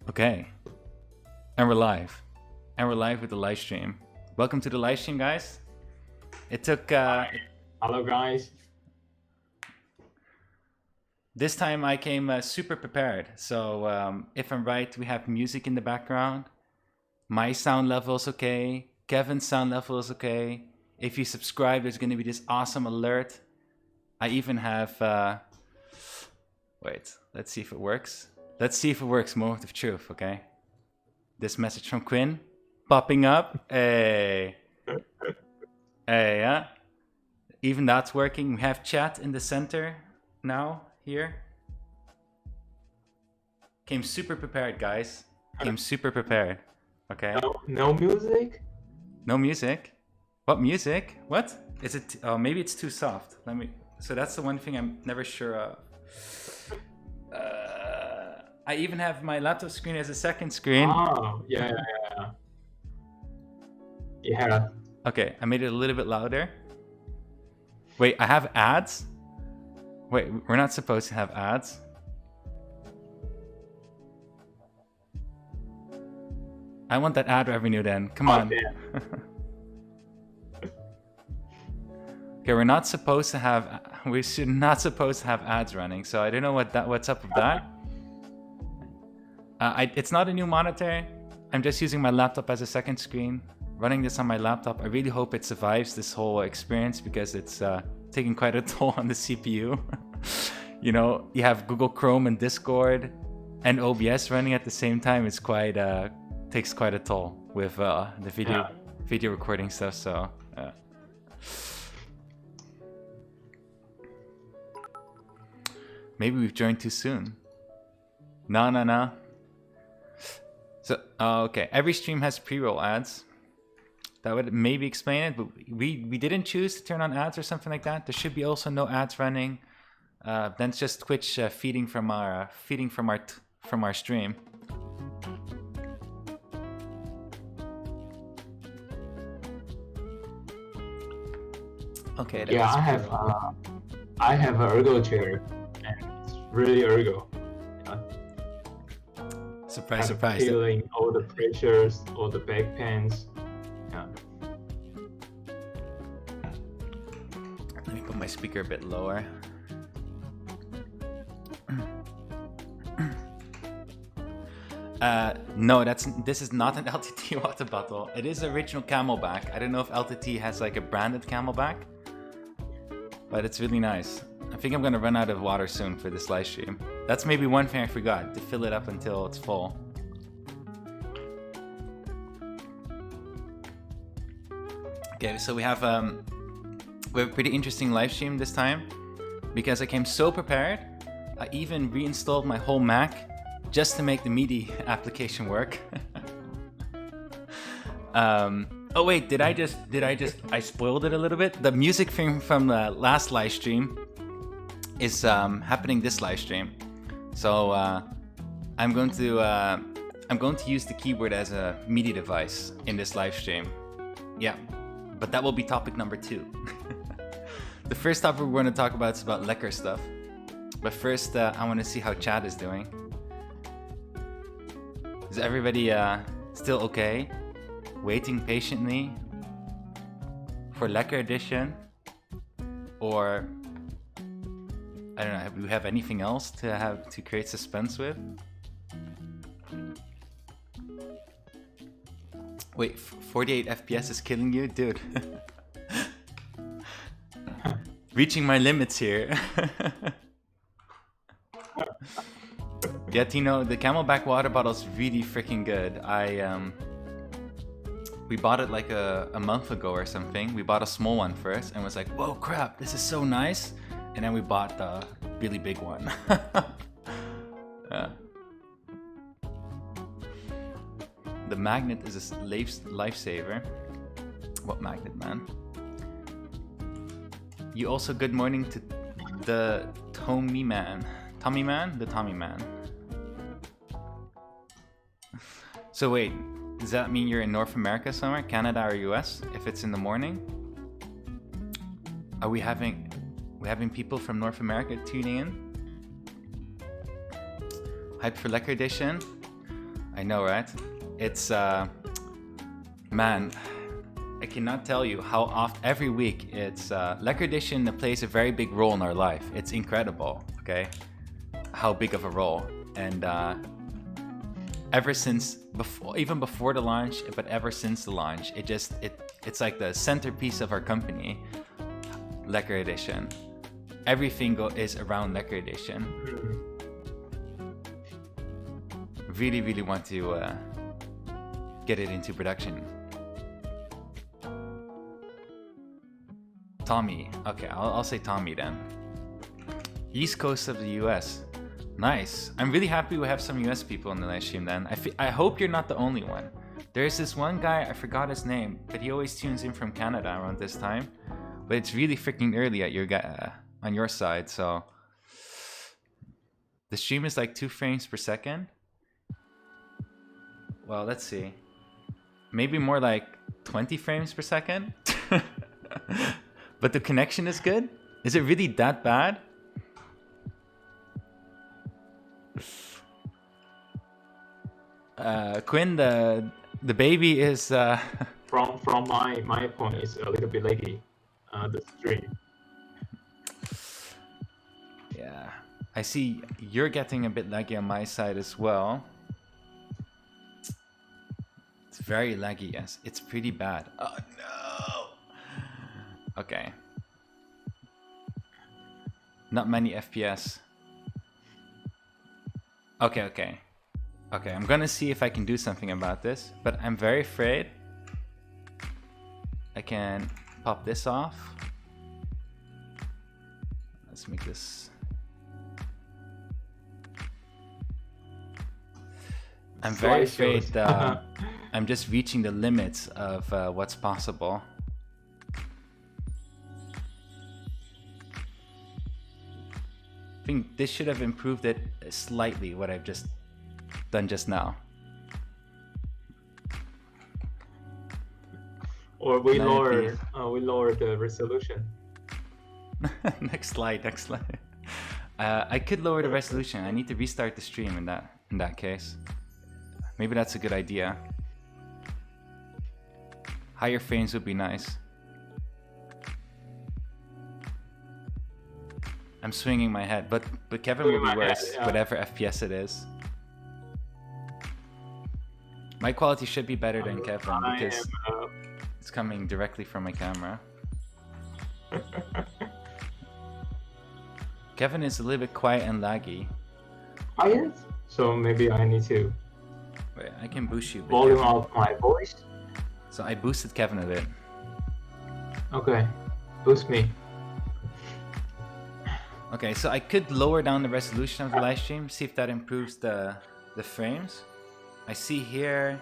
Okay, and we're live. And we're live with the live stream. Welcome to the live stream, guys. It took... Hello, guys. This time I came super prepared. So if I'm right, we have music in the background. My sound level is okay. Kevin's sound level is okay. If you subscribe, there's going to be this awesome alert. I even have... Wait, let's see if it works. Let's see if it works. Moment of truth, okay? This message from Quinn popping up. Hey. Hey, yeah. Even that's working. We have chat in the center now, here. Came super prepared, guys. Came super prepared. Okay. No music? No music? What music? What? Is it? Oh, maybe it's too soft. Let me. So that's the one thing I'm never sure of. I even have my laptop screen as a second screen. Oh, yeah. Yeah. Okay, I made it a little bit louder. Wait, I have ads? Wait, we're not supposed to have ads. I want that ad revenue then. Come on. Okay, we're not supposed to have... We should not supposed to have ads running, so I don't know what's up with that. It's not a new monitor. I'm just using my laptop as a second screen. Running this on my laptop. I really hope it survives this whole experience because it's taking quite a toll on the CPU. You know, you have Google Chrome and Discord and OBS running at the same time. It's quite takes quite a toll with the video recording stuff. So maybe we've joined too soon. No. So okay, every stream has pre-roll ads. That would maybe explain it, but we didn't choose to turn on ads or something like that. There should be also no ads running. Then it's just Twitch feeding from our stream. Okay. Yeah, I have an ergo chair, and it's really ergo. Yeah. Surprise! Feeling all the pressures, all the back pains. Yeah. Let me put my speaker a bit lower. No, this is not an LTT water bottle. It is original Camelback. I don't know if LTT has like a branded Camelback, but it's really nice. I think I'm gonna run out of water soon for this live stream. That's maybe one thing I forgot, to fill it up until it's full. Okay, so we have a pretty interesting live stream this time because I came so prepared. I even reinstalled my whole Mac just to make the Midi application work. Oh wait, I spoiled it a little bit. The music from the last live stream is happening this live stream. So I'm going to use the keyboard as a Midi device in this live stream. Yeah, but that will be topic number 2. The first topic we're going to talk about is about Lekker stuff. But first, I want to see how chat is doing. Is everybody still okay? Waiting patiently for Lekker edition? Or I don't know, do we have anything else to create suspense with? Wait, 48 FPS is killing you? Dude. Reaching my limits here. Yeah, Tino, the Camelback water bottle is really freaking good. We bought it like a month ago or something. We bought a small one first and was like, whoa, crap, this is so nice. And then we bought the really big one. Yeah. The magnet is a lifesaver. What magnet, man? You also good morning to the Tommy Man. Tommy Man? The Tommy Man. So wait, does that mean you're in North America somewhere? Canada or US? If it's in the morning? Are we having people from North America tuning in? Hype for Lekker edition? I know, right? It's man, I cannot tell you how often every week it's Lekker Edition plays a very big role in our life. It's incredible, okay? How big of a role. And ever since even before the launch, but ever since the launch, it's like the centerpiece of our company, Lekker Edition. Everything is around Lekker Edition. Really, really want to get it into production. Tommy. Okay, I'll say Tommy then. East Coast of the US. Nice. I'm really happy we have some US people in the live stream then. I hope you're not the only one. There's this one guy, I forgot his name, but he always tunes in from Canada around this time. But it's really freaking early at on your side, so... The stream is like 2 frames per second. Well, let's see. Maybe more like 20 frames per second? But the connection is good? Is it really that bad? Quinn, the baby is... From my point, it's a little bit laggy, the stream. Yeah. I see you're getting a bit laggy on my side as well. It's very laggy, yes. It's pretty bad. Oh no! Okay. Not many FPS. Okay, I'm gonna see if I can do something about this, but I'm very afraid I can pop this off. Let's make this... I'm very afraid I'm just reaching the limits of what's possible. I think this should have improved it slightly, what I've just done just now. Or we lower the resolution. Next slide. I could lower the resolution. I need to restart the stream in that case. Maybe that's a good idea. Higher frames would be nice. I'm swinging my head, but Kevin will be worse, whatever FPS it is. My quality should be better than Kevin because it's coming directly from my camera. Kevin is a little bit quiet and laggy. Oh yes? So maybe I need to... Wait, I can boost you. Volume up my voice? So I boosted Kevin a bit. Okay, boost me. Okay, so I could lower down the resolution of the live stream, see if that improves the frames. I see here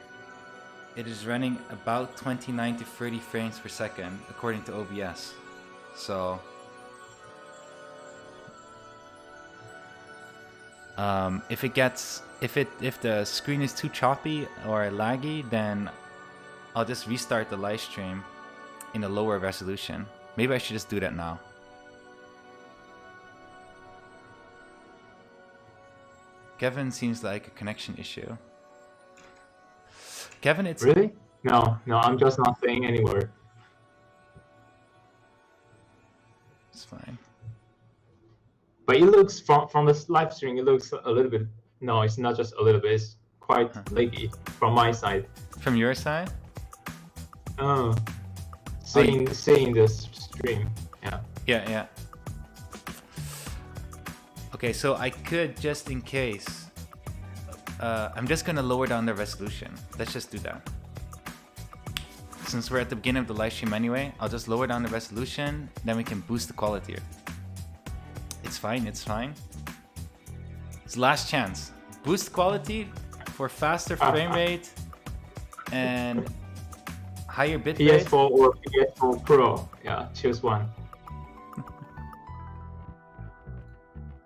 it is running about 29 to 30 frames per second according to OBS. So if the screen is too choppy or laggy, then I'll just restart the live stream in a lower resolution. Maybe I should just do that now. Kevin seems like a connection issue. Kevin, it's... Really? No, I'm just not saying any word. It's fine. But it looks, from the live stream, it looks a little bit... No, it's not just a little bit, it's quite laggy from my side. From your side? Seeing this stream, yeah. Yeah. Okay, so I could, just in case, I'm just gonna lower down the resolution. Let's just do that. Since we're at the beginning of the live stream anyway, I'll just lower down the resolution, then we can boost the quality. It's fine. It's last chance. Boost quality for faster frame rate and higher bit rate. PS4 or PS4 Pro, yeah, choose one.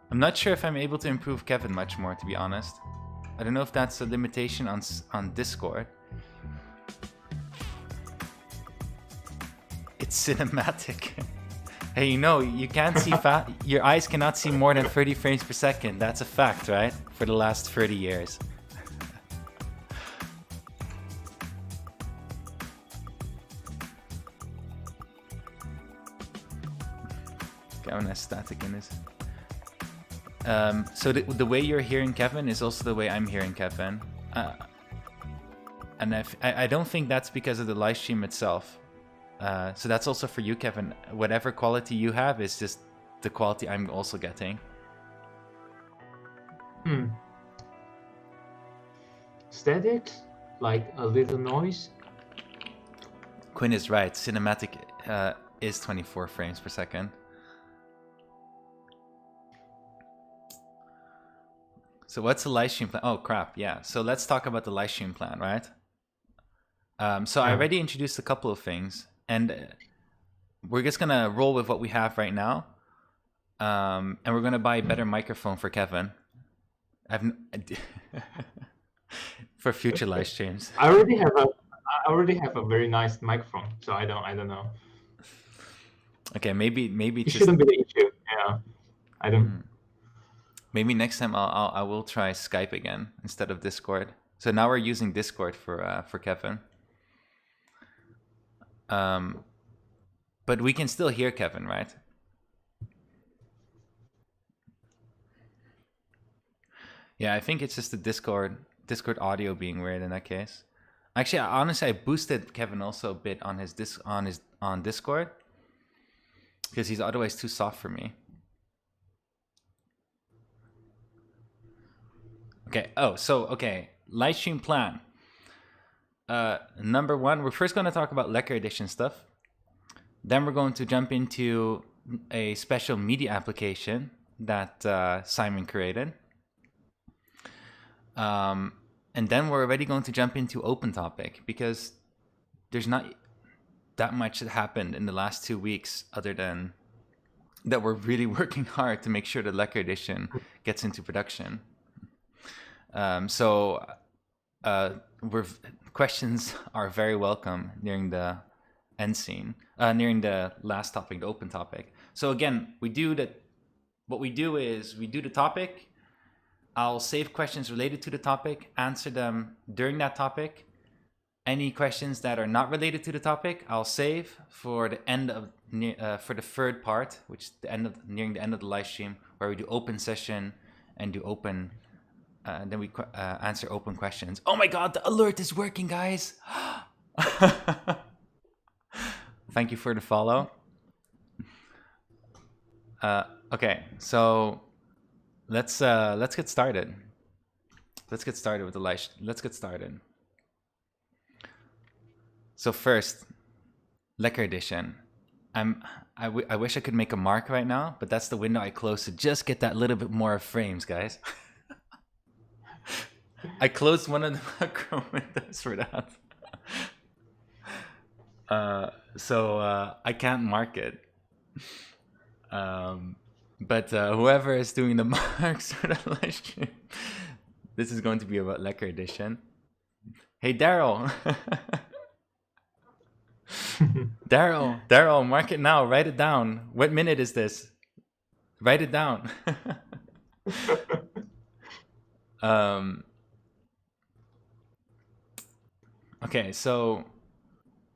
I'm not sure if I'm able to improve Kevin much more, to be honest. I don't know if that's a limitation on Discord. It's cinematic. Hey, you can't see your eyes cannot see more than 30 frames per second. That's a fact, right? For the last 30 years. microphone has static in this. So the way you're hearing Kevin is also the way I'm hearing Kevin. And I don't think that's because of the live stream itself. So that's also for you, Kevin. Whatever quality you have is just the quality I'm also getting. Static? Like a little noise? Quinn is right. Cinematic is 24 frames per second. So what's the live stream plan? Oh, crap. Yeah. So let's talk about the live stream plan, right? So I already introduced a couple of things, and we're just going to roll with what we have right now. And we're going to buy a better microphone for Kevin. For future live streams. I already have a very nice microphone, so I don't know. Okay, maybe it shouldn't be the issue. Yeah, I don't. Maybe next time I will try Skype again instead of Discord. So now we're using Discord for Kevin. But we can still hear Kevin, right? Yeah, I think it's just the Discord audio being weird in that case. Actually, honestly, I boosted Kevin also a bit on on Discord because he's otherwise too soft for me. Okay. Oh, so okay, live stream plan. Number one, we're first going to talk about Lekker edition stuff. Then we're going to jump into a special Midi application that Simon created. And then we're already going to jump into open topic because there's not that much that happened in the last 2 weeks other than that we're really working hard to make sure the Lekker edition gets into production. Questions are very welcome nearing the end scene, nearing the last topic, the open topic. So again, what we do is we do the topic. I'll save questions related to the topic, answer them during that topic. Any questions that are not related to the topic, I'll save for the end of for the third part, which is nearing the end of the live stream, where we do open session and do open. Then we answer open questions. Oh my God, the alert is working, guys! Thank you for the follow. Okay, so. Let's get started. Let's get started with the live. Let's get started. So first, Lekker edition. I wish I could make a mark right now, but that's the window I closed to just get that little bit more frames, guys. I closed one of the macro windows for that. So I can't mark it. But whoever is doing the marks for the live stream, this is going to be about Lekker edition. Hey, Daryl. Daryl, mark it now. Write it down. What minute is this? Write it down. Okay, so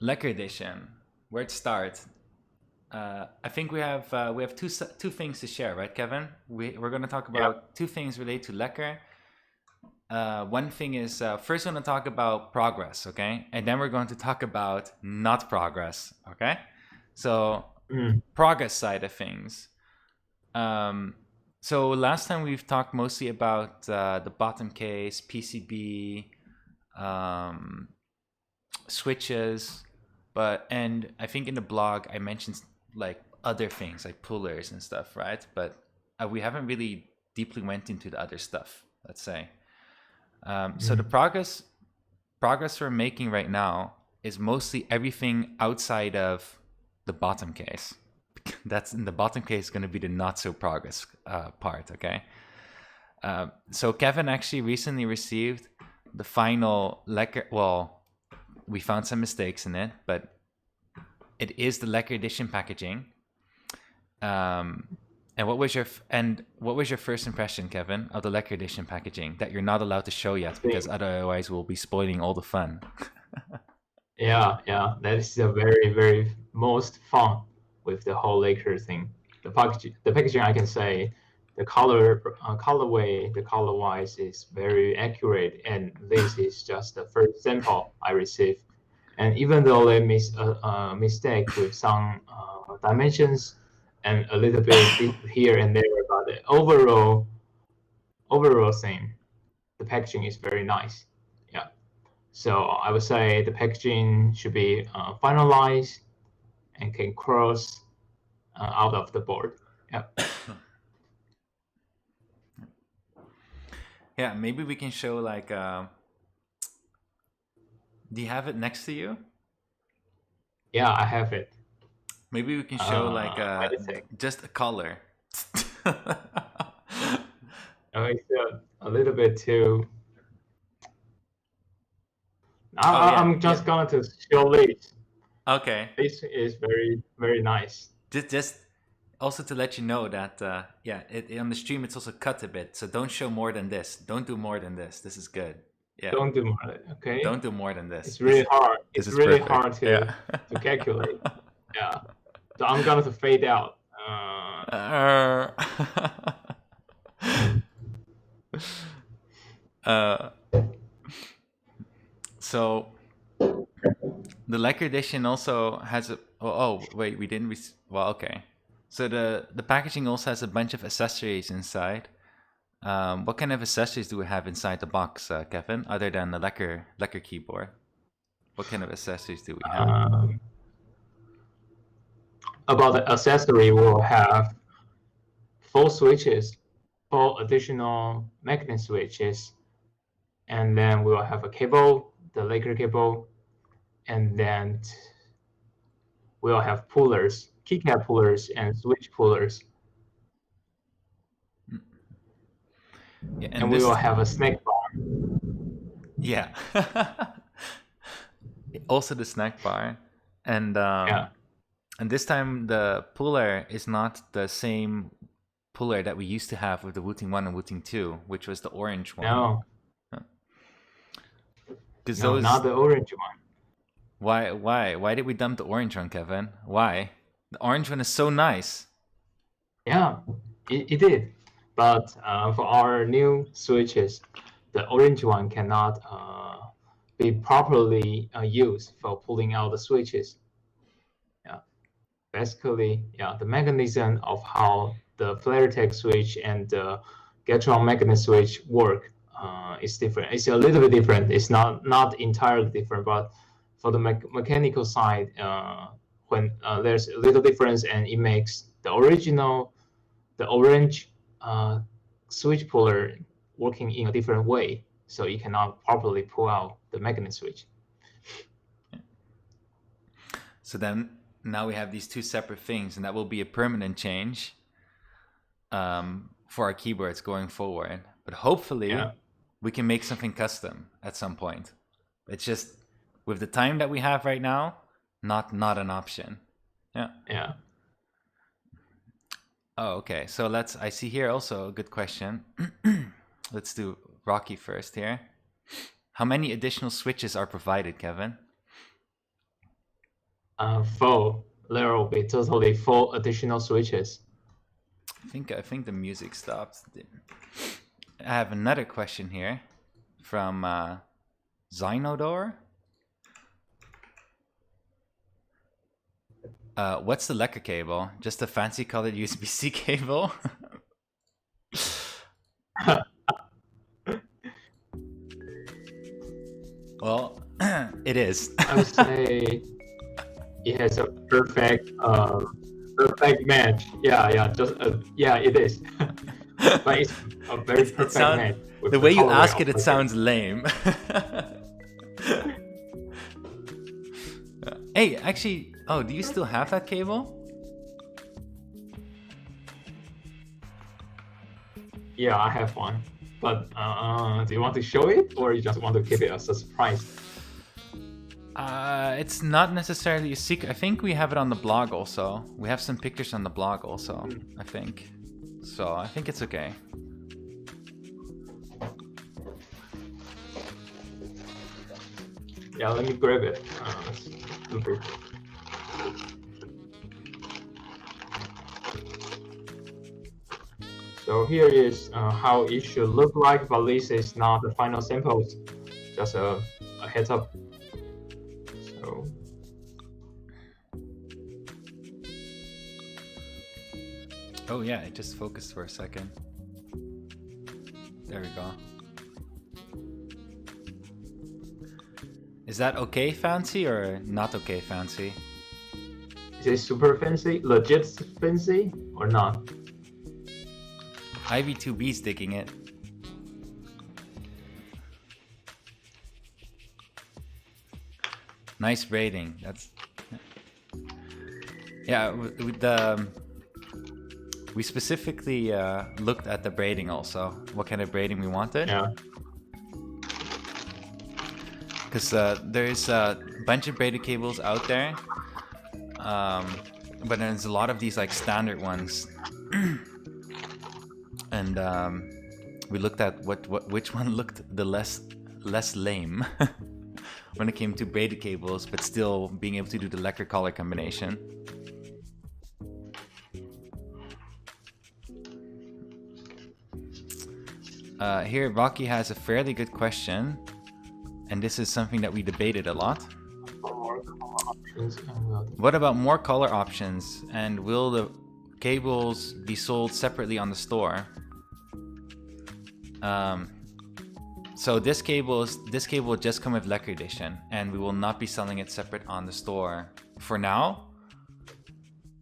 Lekker edition. Where to start? I think we have two things to share, right, Kevin? We're going to talk about two things related to Lekker. One thing is first we're going to talk about progress, okay? And then we're going to talk about not progress, okay? So progress side of things. So last time we've talked mostly about the bottom case, PCB, switches, and I think in the blog I mentioned like other things like pullers and stuff, right? But we haven't really deeply went into the other stuff, let's say. So the progress we're making right now is mostly everything outside of the bottom case. That's in the bottom case is going to be the not so progress part, okay? So Kevin actually recently received the final Lekker. Well, we found some mistakes in it, but it is the Lekker edition packaging. And what was your first impression, Kevin, of the Lekker edition packaging that you're not allowed to show yet because otherwise we'll be spoiling all the fun? Yeah, that is the very, very most fun with the whole Lekker thing. the packaging, I can say the colorway, the color-wise is very accurate, and this is just the first sample I received. And even though they mistake with some dimensions and a little bit here and there, but the overall thing, the packaging is very nice. Yeah. So I would say the packaging should be finalized and can cross out of the board. Yeah. Yeah, maybe we can show like. Do you have it next to you? Yeah, I have it. Maybe we can show like just a color. It's a little bit too. I'm just going to show this. Okay. This is very, very nice. Just also to let you know that on the stream it's also cut a bit, so don't show more than this. Don't do more than this. This is good. Yeah. Don't do more. Okay. Don't do more than this. It's really hard. It's really hard to calculate. Yeah. So I'm going to fade out. So the Lekker edition also has a. Oh wait, we didn't. Well, okay. So the packaging also has a bunch of accessories inside. What kind of accessories do we have inside the box, Kevin? Other than the Lekker keyboard, what kind of accessories do we have? About the accessory, we'll have 4 switches, 4 additional magnet switches, and then we'll have a cable, the Lekker cable, and then we'll have pullers, keycap pullers, and switch pullers. Yeah, and we will have a snack bar. Yeah. Also the snack bar. And and this time the puller is not the same puller that we used to have with the Wooting 1 and Wooting 2, which was the orange one. No. No, not the orange one. Why did we dump the orange one, Kevin? Why? The orange one is so nice. Yeah, it did. But for our new switches, the orange one cannot be properly used for pulling out the switches. Yeah, basically, the mechanism of how the FlareTech switch and the Gatron magnet switch work is different. It's a little bit different. It's not entirely different, but for the mechanical side, when there's a little difference, and it makes the orange switch puller working in a different way, so you cannot properly pull out the magnet switch. So then now we have these 2 separate things, and that will be a permanent change for our keyboards going forward. But hopefully we can make something custom at some point. It's just with the time that we have right now, not an option. Yeah. Oh, okay. So I see here also a good question. Let's do Rocky first here. How many additional switches are provided, Kevin? 4. There will be totally 4 additional switches. I think the music stopped. I have another question here from Zynodor. What's the Lekker cable? Just a fancy colored USB-C cable? Well, it is. I would say it has a perfect match. It is. But it's a very perfect match. The way you ask it, it sounds lame. Hey, actually, do you still have that cable? Yeah, I have one. But do you want to show it, or you just want to keep it as a surprise? It's not necessarily a secret. I think we have it on the blog also. We have some pictures on the blog also, I think. So I think it's okay. Yeah, let me grab it. So here is how it should look like, but this is not the final samples, just a heads up. So Oh yeah, it just focused for a second. There we go. Is that okay fancy or not okay fancy? is it super fancy, legit fancy, or not? IV2B's digging it. Nice braiding. That's yeah. We specifically looked at the braiding also. What kind of braiding we wanted. Yeah. Because there's a bunch of braided cables out there, but there's a lot of these like standard ones, and we looked at which one looked the less lame when it came to braided cables, but still being able to do the Lekker color combination. Here, Rocky has a fairly good question, and this is something that we debated a lot. What about more color options, and will the cables be sold separately on the store? So this cable will just come with Lekker edition, and we will not be selling it separate on the store for now.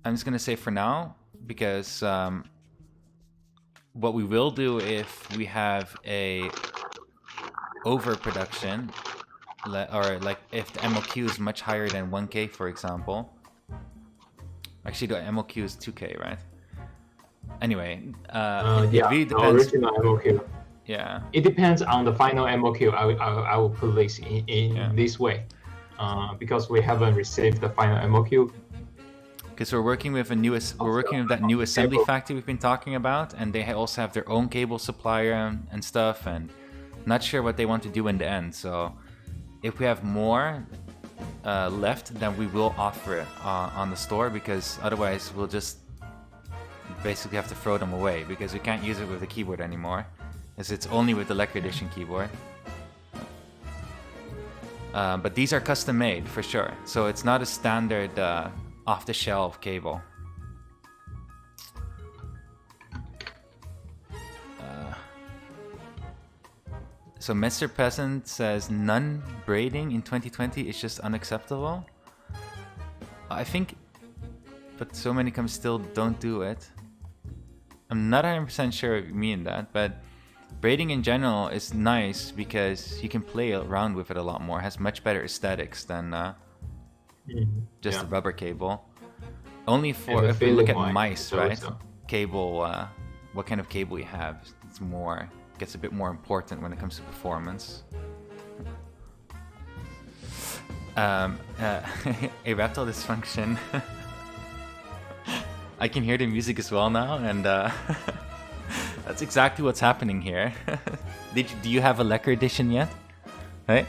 I'm just gonna say for now, because what we will do if we have a overproduction, or like if the MOQ is much higher than 1K, for example. Actually, the MOQ is 2K, right? Anyway, it really depends. The original MOQ. Yeah. It depends on the final MOQ. I will put this in this way, because we haven't received the final MOQ. Because we're working with that new assembly factory we've been talking about, and they also have their own cable supplier and stuff, and not sure what they want to do in the end. So if we have more left, then we will offer it on the store, because otherwise we'll just basically have to throw them away, because we can't use it with the keyboard anymore, as it's only with the Lekker edition keyboard. But these are custom made for sure, so it's not a standard off-the-shelf cable. So Mr. Peasant says none braiding in 2020 is just unacceptable. I think, but so many come still don't do it. I'm not 100% sure what you mean that, but braiding in general is nice because you can play around with it a lot more. It has much better aesthetics than just a rubber cable. Only for if we look at mice, right? Cable, what kind of cable you have, it's more. Gets a bit more important when it comes to performance. Erectile dysfunction. I can hear the music as well now, and that's exactly what's happening here. Do you have a Lekker edition yet? Right?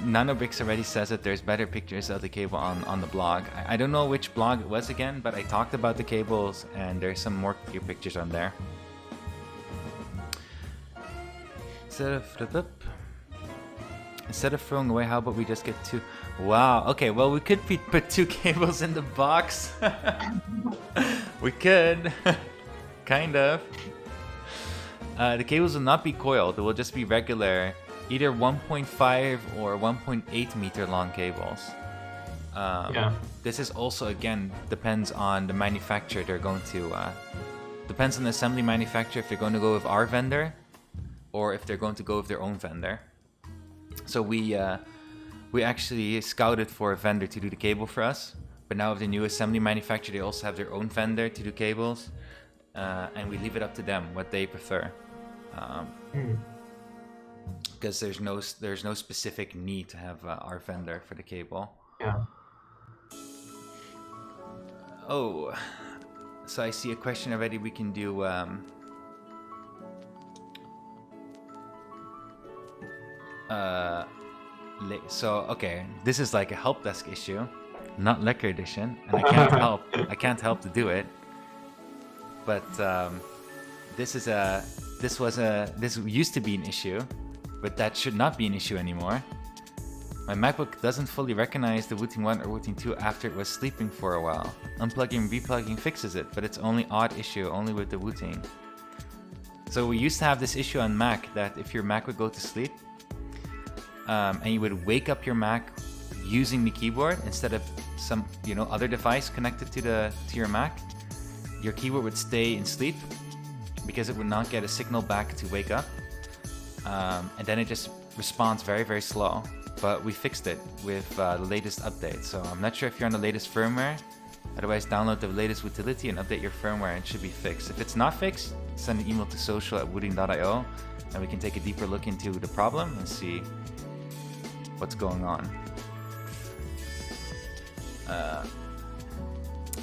Nanobricks already says that there's better pictures of the cable on the blog. I don't know which blog it was again, but I talked about the cables, and there's some more clear pictures on there. Instead of throwing away, how about we just get two? Wow, okay, well, we could put two cables in the box. We could. Kind of. The cables will not be coiled, they will just be regular, either 1.5 or 1.8 meter long cables. This is also, again, depends on the manufacturer they're going to, depends on the assembly manufacturer if they're going to go with our vendor or if they're going to go with their own vendor. So we actually scouted for a vendor to do the cable for us, but now with the new assembly manufacturer, they also have their own vendor to do cables, and we leave it up to them what they prefer. Because there's no specific need to have our vendor for the cable. Yeah. Oh, so I see a question already. We can do So okay, this is like a help desk issue, not Lekker edition, and I can't help to do it. But this used to be an issue, but that should not be an issue anymore. My MacBook doesn't fully recognize the Wooting 1 or Wooting 2 after it was sleeping for a while. Unplugging and replugging fixes it, but it's only odd issue, only with the Wooting. So we used to have this issue on Mac that if your Mac would go to sleep, and you would wake up your Mac using the keyboard instead of some other device connected to your Mac, your keyboard would stay in sleep because it would not get a signal back to wake up, and then it just responds very, very slow. But we fixed it with the latest update, so I'm not sure if you're on the latest firmware. Otherwise, download the latest utility and update your firmware and it should be fixed. If it's not fixed, send an email to social@wooting.io and we can take a deeper look into the problem and see what's going on.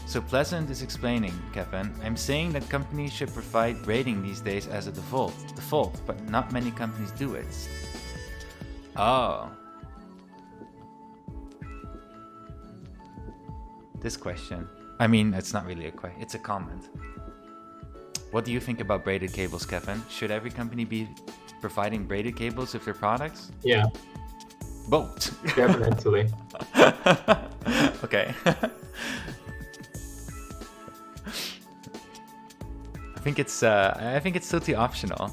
So Pleasant is explaining, Kevin, I'm saying that companies should provide braiding these days as a default, but not many companies do it. Oh. This question. I mean, it's not really a question, it's a comment. What do you think about braided cables, Kevin? Should every company be providing braided cables with their products? Yeah. Both. Definitely. Okay. I think it's totally optional.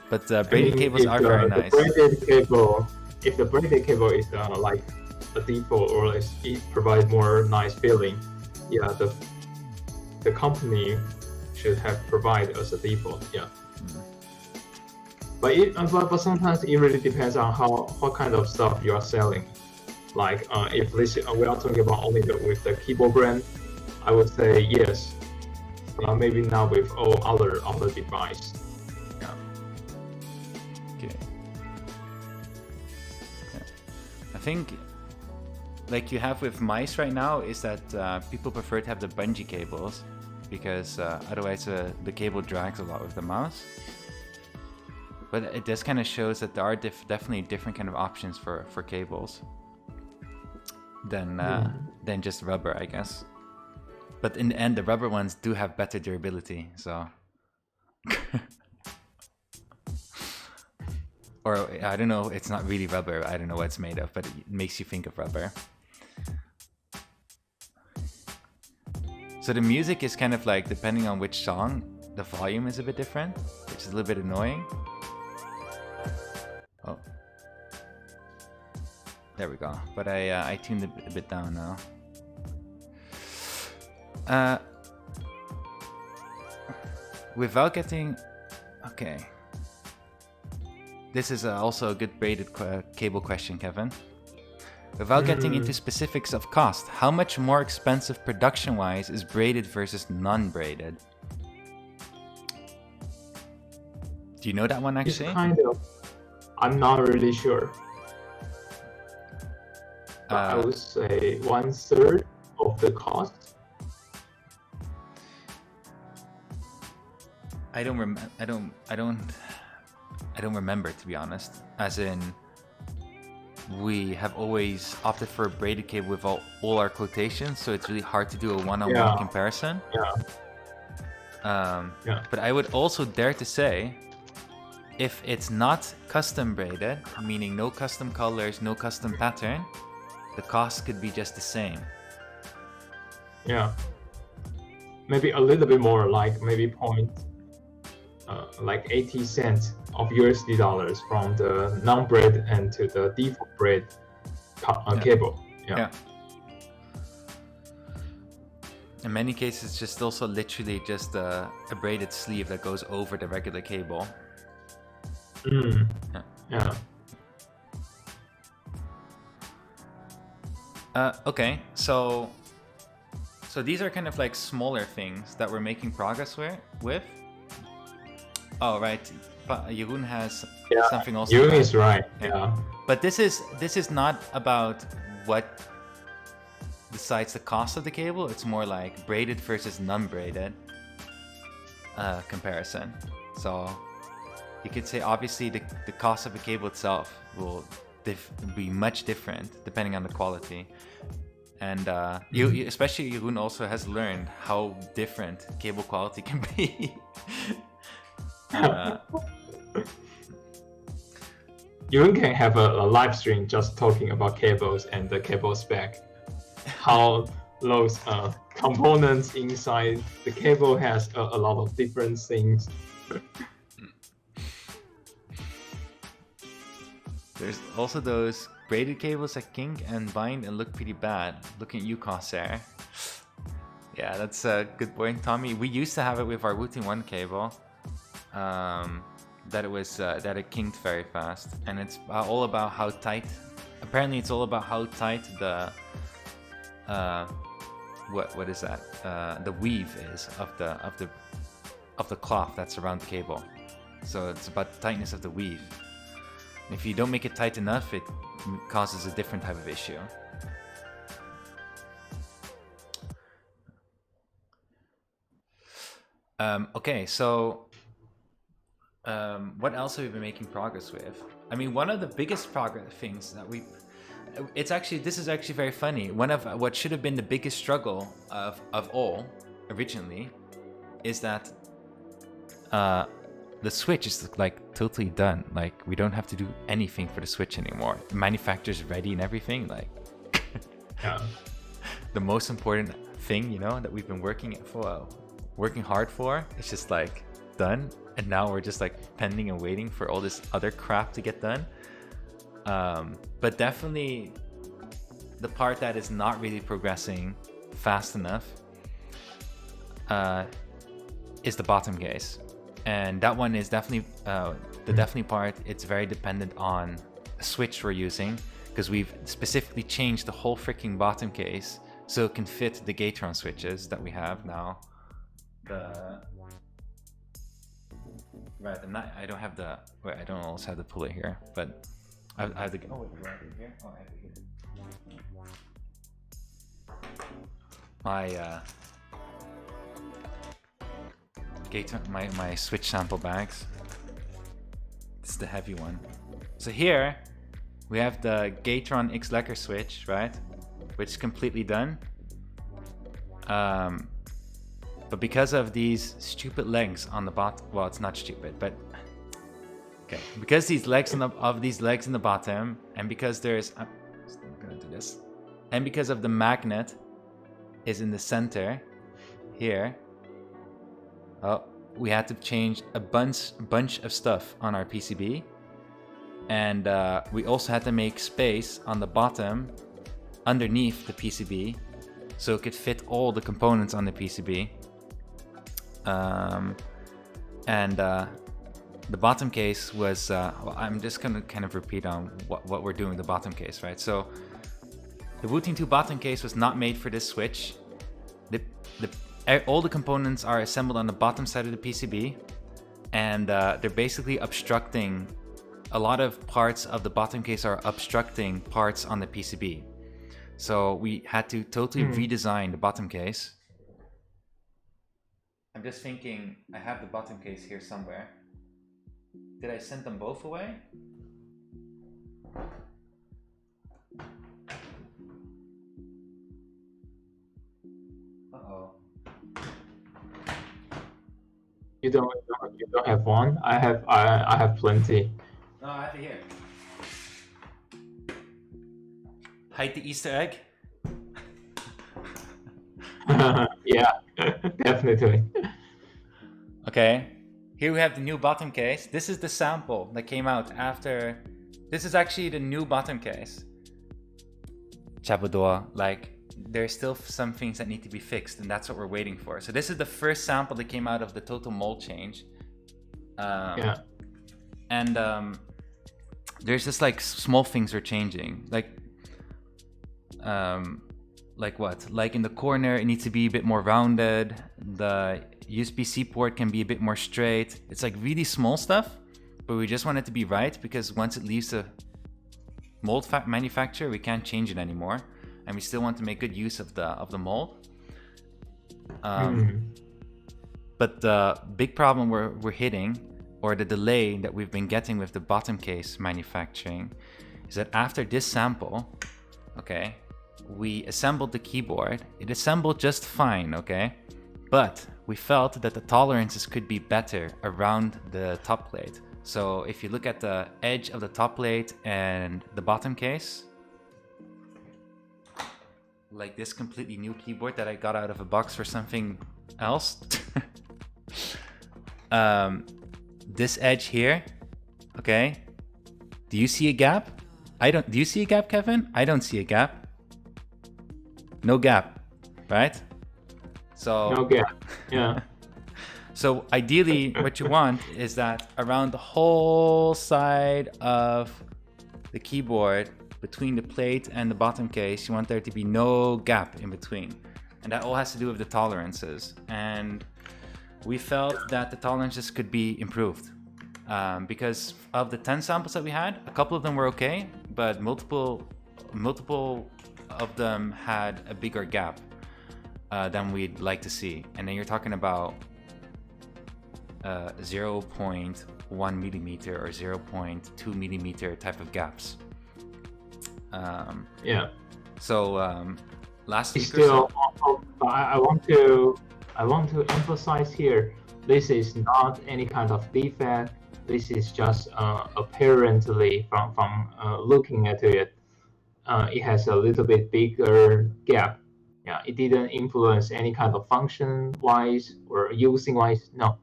But braided cables are very nice. If the braided cable is like a default or it provides more nice feeling, yeah, the company should have provided as a default. Yeah. But sometimes it really depends on what kind of stuff you are selling. Like if we are talking about only with the keyboard brand, I would say yes. Maybe not with all other device. Yeah. Okay. Yeah. I think, like you have with mice right now, is that people prefer to have the bungee cables because otherwise the cable drags a lot with the mouse. But it just kind of shows that there are definitely different kind of options for cables than just rubber, I guess. But in the end, the rubber ones do have better durability, so. Or I don't know, it's not really rubber. I don't know what it's made of, but it makes you think of rubber. So the music is kind of like, depending on which song, the volume is a bit different, which is a little bit annoying. Oh. There we go. But I tuned it a bit down now. Without getting... Okay. This is also a good braided cable question, Kevin. Without getting into specifics of cost, how much more expensive production-wise is braided versus non-braided? Do you know that one actually? It's kind of. I'm not really sure. I would say 1/3 of the cost. I don't remember, to be honest. As in, we have always opted for a braided cable with all our quotations, so it's really hard to do a one-on-one comparison. But I would also dare to say, if it's not custom braided, meaning no custom colors, no custom pattern, the cost could be just the same. Yeah. Maybe a little bit more, like maybe like 80 cents of USD dollars from the non-braid and to the default braid cable. Yeah. In many cases, it's just also literally just a braided sleeve that goes over the regular cable. Yeah. Okay, so these are kind of like smaller things that we're making progress with. Oh, right. But Jeroen has something also. Jeroen is right. Yeah. But this is not about what decides the cost of the cable. It's more like braided versus non-braided comparison. So you could say obviously the cost of a cable itself will be much different depending on the quality. And you especially Jeroen also has learned how different cable quality can be. You can have a live stream just talking about cables and the cable spec. How those components inside the cable has a lot of different things. There's also those braided cables that kink and bind and look pretty bad. Look at you, Corsair. Yeah, that's a good point, Tommy. We used to have it with our Wooting 1 cable. That it kinked very fast, and it's all about how tight. Apparently, it's all about how tight the what is that? The weave is of the cloth that's around the cable. So it's about the tightness of the weave. If you don't make it tight enough, it causes a different type of issue. Okay, so what else have we been making progress with? I mean, one of the biggest progress things that this is actually very funny. One of what should have been the biggest struggle of all originally is that the Switch is like totally done. Like we don't have to do anything for the Switch anymore. The manufacturer's ready and everything. Like yeah. The most important thing, that we've been working hard for, it's just like done. And now we're just like pending and waiting for all this other crap to get done. But definitely the part that is not really progressing fast enough is the bottom case. And that one is definitely the part. It's very dependent on the switch we're using, because we've specifically changed the whole freaking bottom case so it can fit the Gatron switches that we have now. Right, I don't have the. Wait, I don't always have to pull it here, but I have the. Oh wait, do I have it here? Oh, I have it here. My my switch sample bags. It's the heavy one. So here we have the Gatron X Lekker switch, right? Which is completely done. But because of these stupid legs on the bottom, well, it's not stupid, but okay. Because these legs these legs in the bottom, and because there's, I'm gonna do this, and because of the magnet is in the center here. Oh, we had to change a bunch of stuff on our PCB, and we also had to make space on the bottom underneath the PCB so it could fit all the components on the PCB. The bottom case was, well, I'm just gonna kind of repeat on what we're doing with the bottom case, right? So the Wooting 2 bottom case was not made for this switch. All the components are assembled on the bottom side of the PCB, and they're basically obstructing, a lot of parts of the bottom case are obstructing parts on the PCB. So we had to totally redesign the bottom case. I'm just thinking, I have the bottom case here somewhere. Did I send them both away? Uh-oh. You don't have one? I have plenty. No, I have it here. Hide the Easter egg? Yeah, definitely. Okay, here we have the new bottom case. This is the sample that came out after. This is actually the new bottom case. Chabador, like, there's still some things that need to be fixed, and that's what we're waiting for. So this is the first sample that came out of the total mold change. Yeah. And there's just like small things are changing. Like what? Like in the corner, it needs to be a bit more rounded. The USB-C port can be a bit more straight. It's like really small stuff, but we just want it to be right, because once it leaves the mold manufacturer, we can't change it anymore, and we still want to make good use of the mold. But the big problem we're hitting or the delay that we've been getting with the bottom case manufacturing is that after this sample, okay, we assembled the keyboard. It assembled just fine, okay? But we felt that the tolerances could be better around the top plate. So if you look at the edge of the top plate and the bottom case, like this completely new keyboard that I got out of a box for something else. This edge here, okay? Do you see a gap? Do you see a gap, Kevin? I don't see a gap. No gap, right? So No gap. Yeah. So ideally what you want is that around the whole side of the keyboard, between the plate and the bottom case, you want there to be no gap in between. And that all has to do with the tolerances. And we felt that the tolerances could be improved. Because of the 10 samples that we had, a couple of them were okay, but multiple of them had a bigger gap than we'd like to see. And then you're talking about 0.1 millimeter or 0.2 millimeter type of gaps. Yeah. So last week Still, I want to emphasize here, this is not any kind of defect. This is just apparently from looking at it, it has a little bit bigger gap. Yeah, it didn't influence any kind of function wise or using wise. No,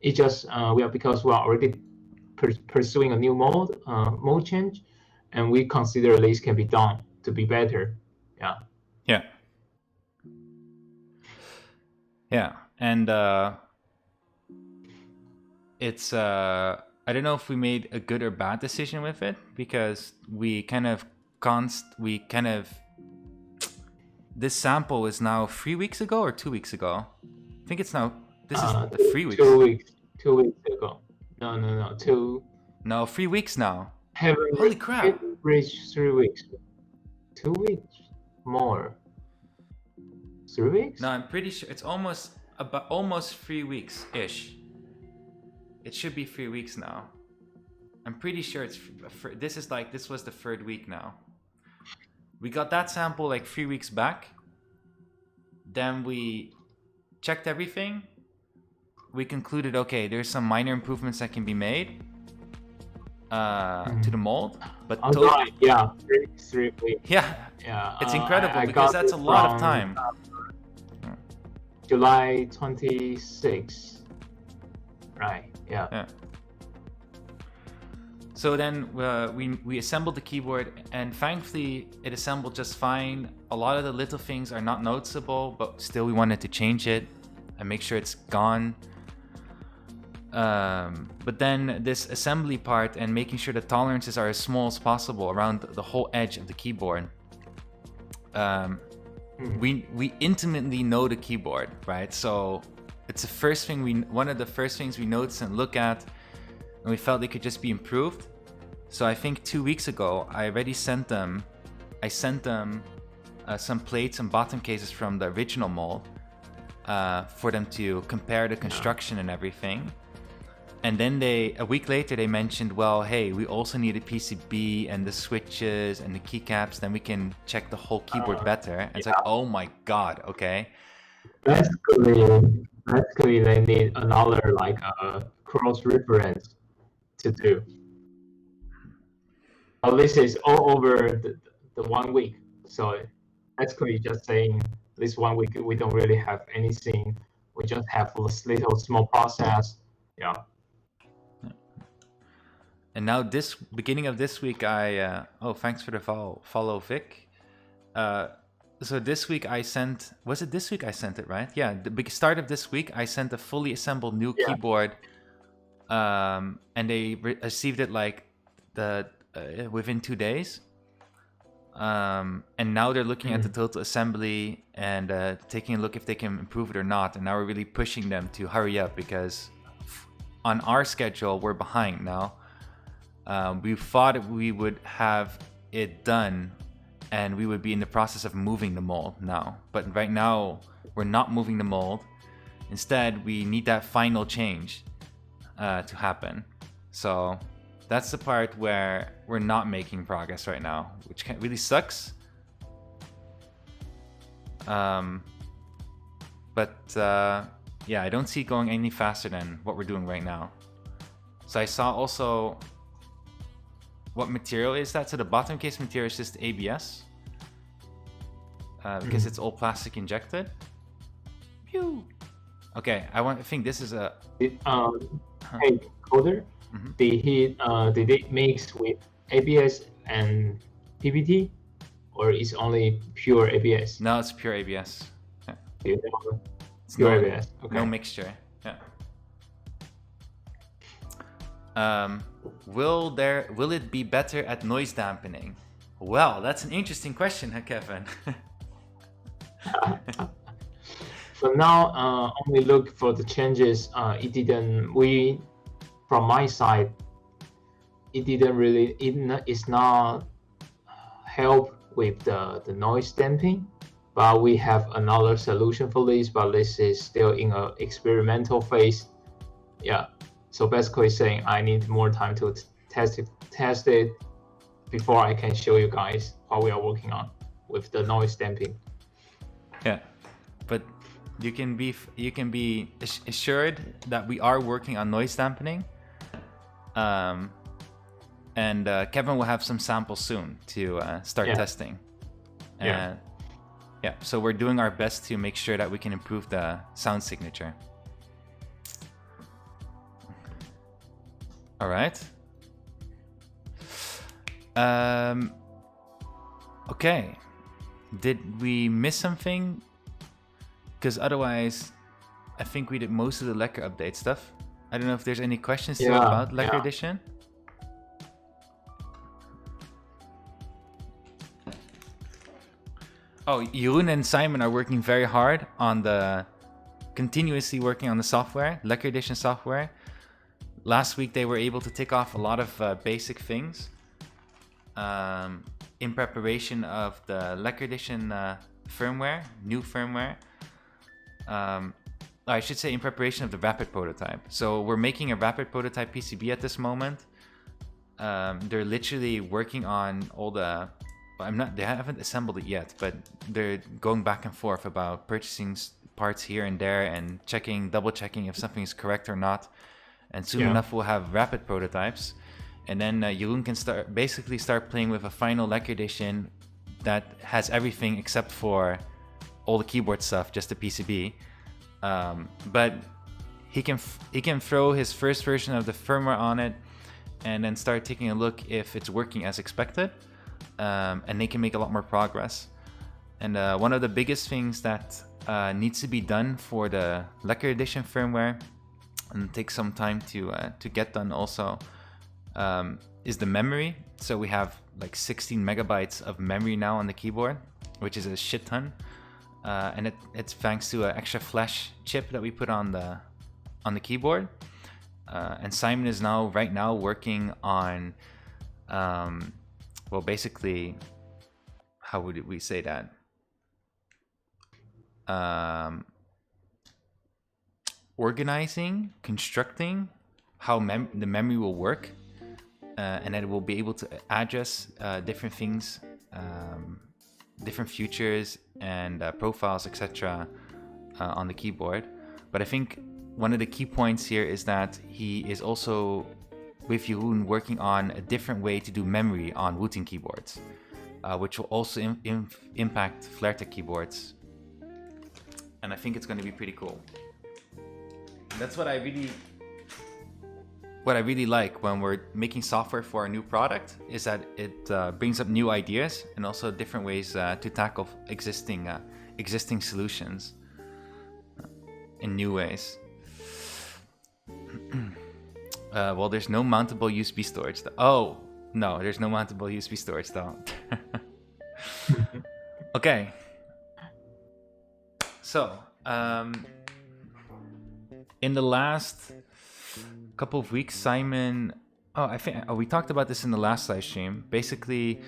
it just because we are already pursuing a new mode change, and we consider this can be done to be better. Yeah. Yeah. Yeah, and it's I don't know if we made a good or bad decision with it, because we kind of this sample is now 3 weeks ago or 2 weeks ago. I think it's now this is the 3 weeks. 2 weeks. 2 weeks ago. No. 2. No, 3 weeks now. Haven't Holy crap! Reached 3 weeks. 2 weeks more. 3 weeks? No, I'm pretty sure it's almost 3 weeks ish. It should be 3 weeks now. I'm pretty sure this was the 3rd week now. We got that sample like 3 weeks back. Then we checked everything. We concluded, okay, there's some minor improvements that can be made to the mold, but totally, yeah, 3 weeks. Yeah, it's incredible because that's a lot of time. July 26th, right? Yeah. So then we assembled the keyboard, and thankfully it assembled just fine. A lot of the little things are not noticeable, but still we wanted to change it and make sure it's gone. But then this assembly part and making sure the tolerances are as small as possible around the whole edge of the keyboard. We intimately know the keyboard, right? So it's one of the first things we notice and look at, and we felt they could just be improved. So I think 2 weeks ago, I sent them some plates and bottom cases from the original mold for them to compare the construction and everything. And then a week later, they mentioned, well, hey, we also need a PCB and the switches and the keycaps, then we can check the whole keyboard better. And it's like, oh my God, okay. Basically, they need another cross reference to do. Well, this is all over the 1 week. So basically just saying this 1 week, we don't really have anything. We just have this little small process. Yeah. And now beginning of this week, thanks for the follow, Vic. So this week was it this week I sent it, right? Yeah, the big start of this week, I sent a fully assembled new keyboard, and they received it within 2 days. And now they're looking at the total assembly and taking a look if they can improve it or not. And now we're really pushing them to hurry up, because on our schedule, we're behind now. We thought we would have it done and we would be in the process of moving the mold now. But right now, we're not moving the mold. Instead, we need that final change. to happen. So that's the part where we're not making progress right now, which really sucks. Yeah, I don't see it going any faster than what we're doing right now. So I saw also what material is that. So the bottom case material is just ABS because it's all plastic injected. Pew. Okay, I think this is a. Hey, Calder, did it mix with ABS and PBT, or is only pure ABS? No, it's pure ABS. Yeah. It's pure ABS. Okay. No mixture. Yeah. Will it be better at noise dampening? Well, that's an interesting question, huh, Kevin? So now only look for the changes. From my side, it didn't really, it's not help with the noise damping, but we have another solution for this, but this is still in an experimental phase. Yeah, so basically saying I need more time to test it before I can show you guys what we are working on with the noise damping. Yeah, but you can be assured that we are working on noise dampening. And Kevin will have some samples soon to start testing. Yeah, so we're doing our best to make sure that we can improve the sound signature. All right. Okay. Did we miss something? Because otherwise, I think we did most of the Lekker update stuff. I don't know if there's any questions still about Lekker Edition. Oh, Jeroen and Simon are working very hard on continuously working on the software, Lekker Edition software. Last week they were able to tick off a lot of basic things in preparation of the Lekker Edition firmware, new firmware. I should say in preparation of the rapid prototype. So we're making a rapid prototype PCB at this moment. They're literally working on all the. They haven't assembled it yet, but they're going back and forth about purchasing parts here and there and double checking if something is correct or not. And soon enough, we'll have rapid prototypes, and then Jeroen can start playing with a final Lekker Edition that has everything except for all the keyboard stuff, just the PCB. But he can throw his first version of the firmware on it, and then start taking a look if it's working as expected. And they can make a lot more progress. And one of the biggest things that needs to be done for the Lekker Edition firmware, and take some time to get done also, is the memory. So we have like 16 megabytes of memory now on the keyboard, which is a shit ton. And it's thanks to an extra flash chip that we put on the keyboard. And Simon is right now working on well, basically, how would we say that? Organizing, constructing how the memory will work, and that it will be able to address different things, different features and profiles, etc. On the keyboard. But I think one of the key points here is that he is also, with Jeroen, working on a different way to do memory on Wooting keyboards, which will also impact Flaretech keyboards. And I think it's going to be pretty cool. That's what I really like when we're making software for a new product, is that it brings up new ideas and also different ways to tackle existing solutions in new ways. Well, there's no mountable USB storage. Oh, no, there's no mountable USB storage though. Okay. So, in the last couple of weeks, Simon... I think we talked about this in the last live stream. Basically,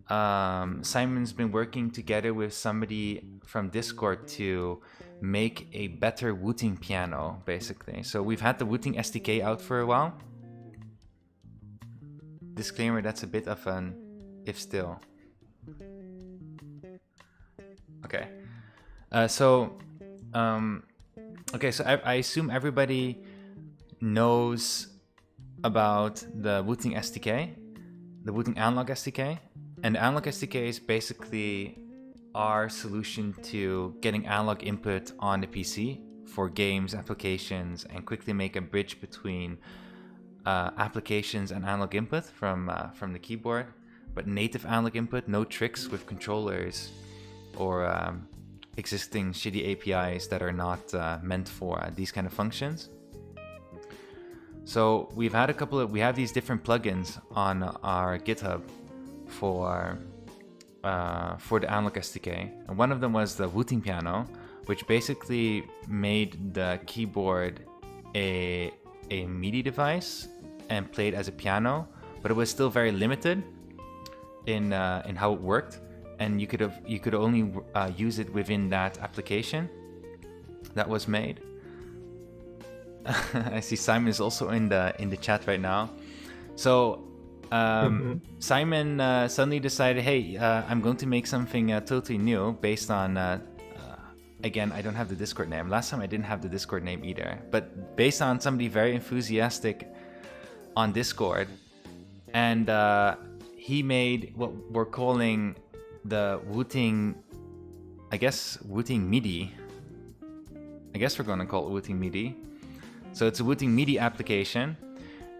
Simon's been working together with somebody from Discord to make a better Wooting piano, basically. So we've had the Wooting SDK out for a while. Disclaimer, that's a bit of an if still. Okay. So I assume everybody knows about the Wooting SDK, the Wooting Analog SDK. And the Analog SDK is basically our solution to getting analog input on the PC for games, applications, and quickly make a bridge between applications and analog input from the keyboard, but native analog input, no tricks with controllers or existing shitty APIs that are not meant for these kind of functions. So we have these different plugins on our GitHub for the Analog SDK, and one of them was the Wooten Piano, which basically made the keyboard a MIDI device and played as a piano, but it was still very limited in how it worked, and you could only use it within that application that was made. I see Simon is also in the chat right now. So Simon suddenly decided, hey, I'm going to make something totally new based on, again, I don't have the Discord name. Last time I didn't have the Discord name either. But based on somebody very enthusiastic on Discord. And he made what we're calling the Wooting, Wooting Midi. I guess we're going to call it Wooting Midi. So it's a Wooting Midi application.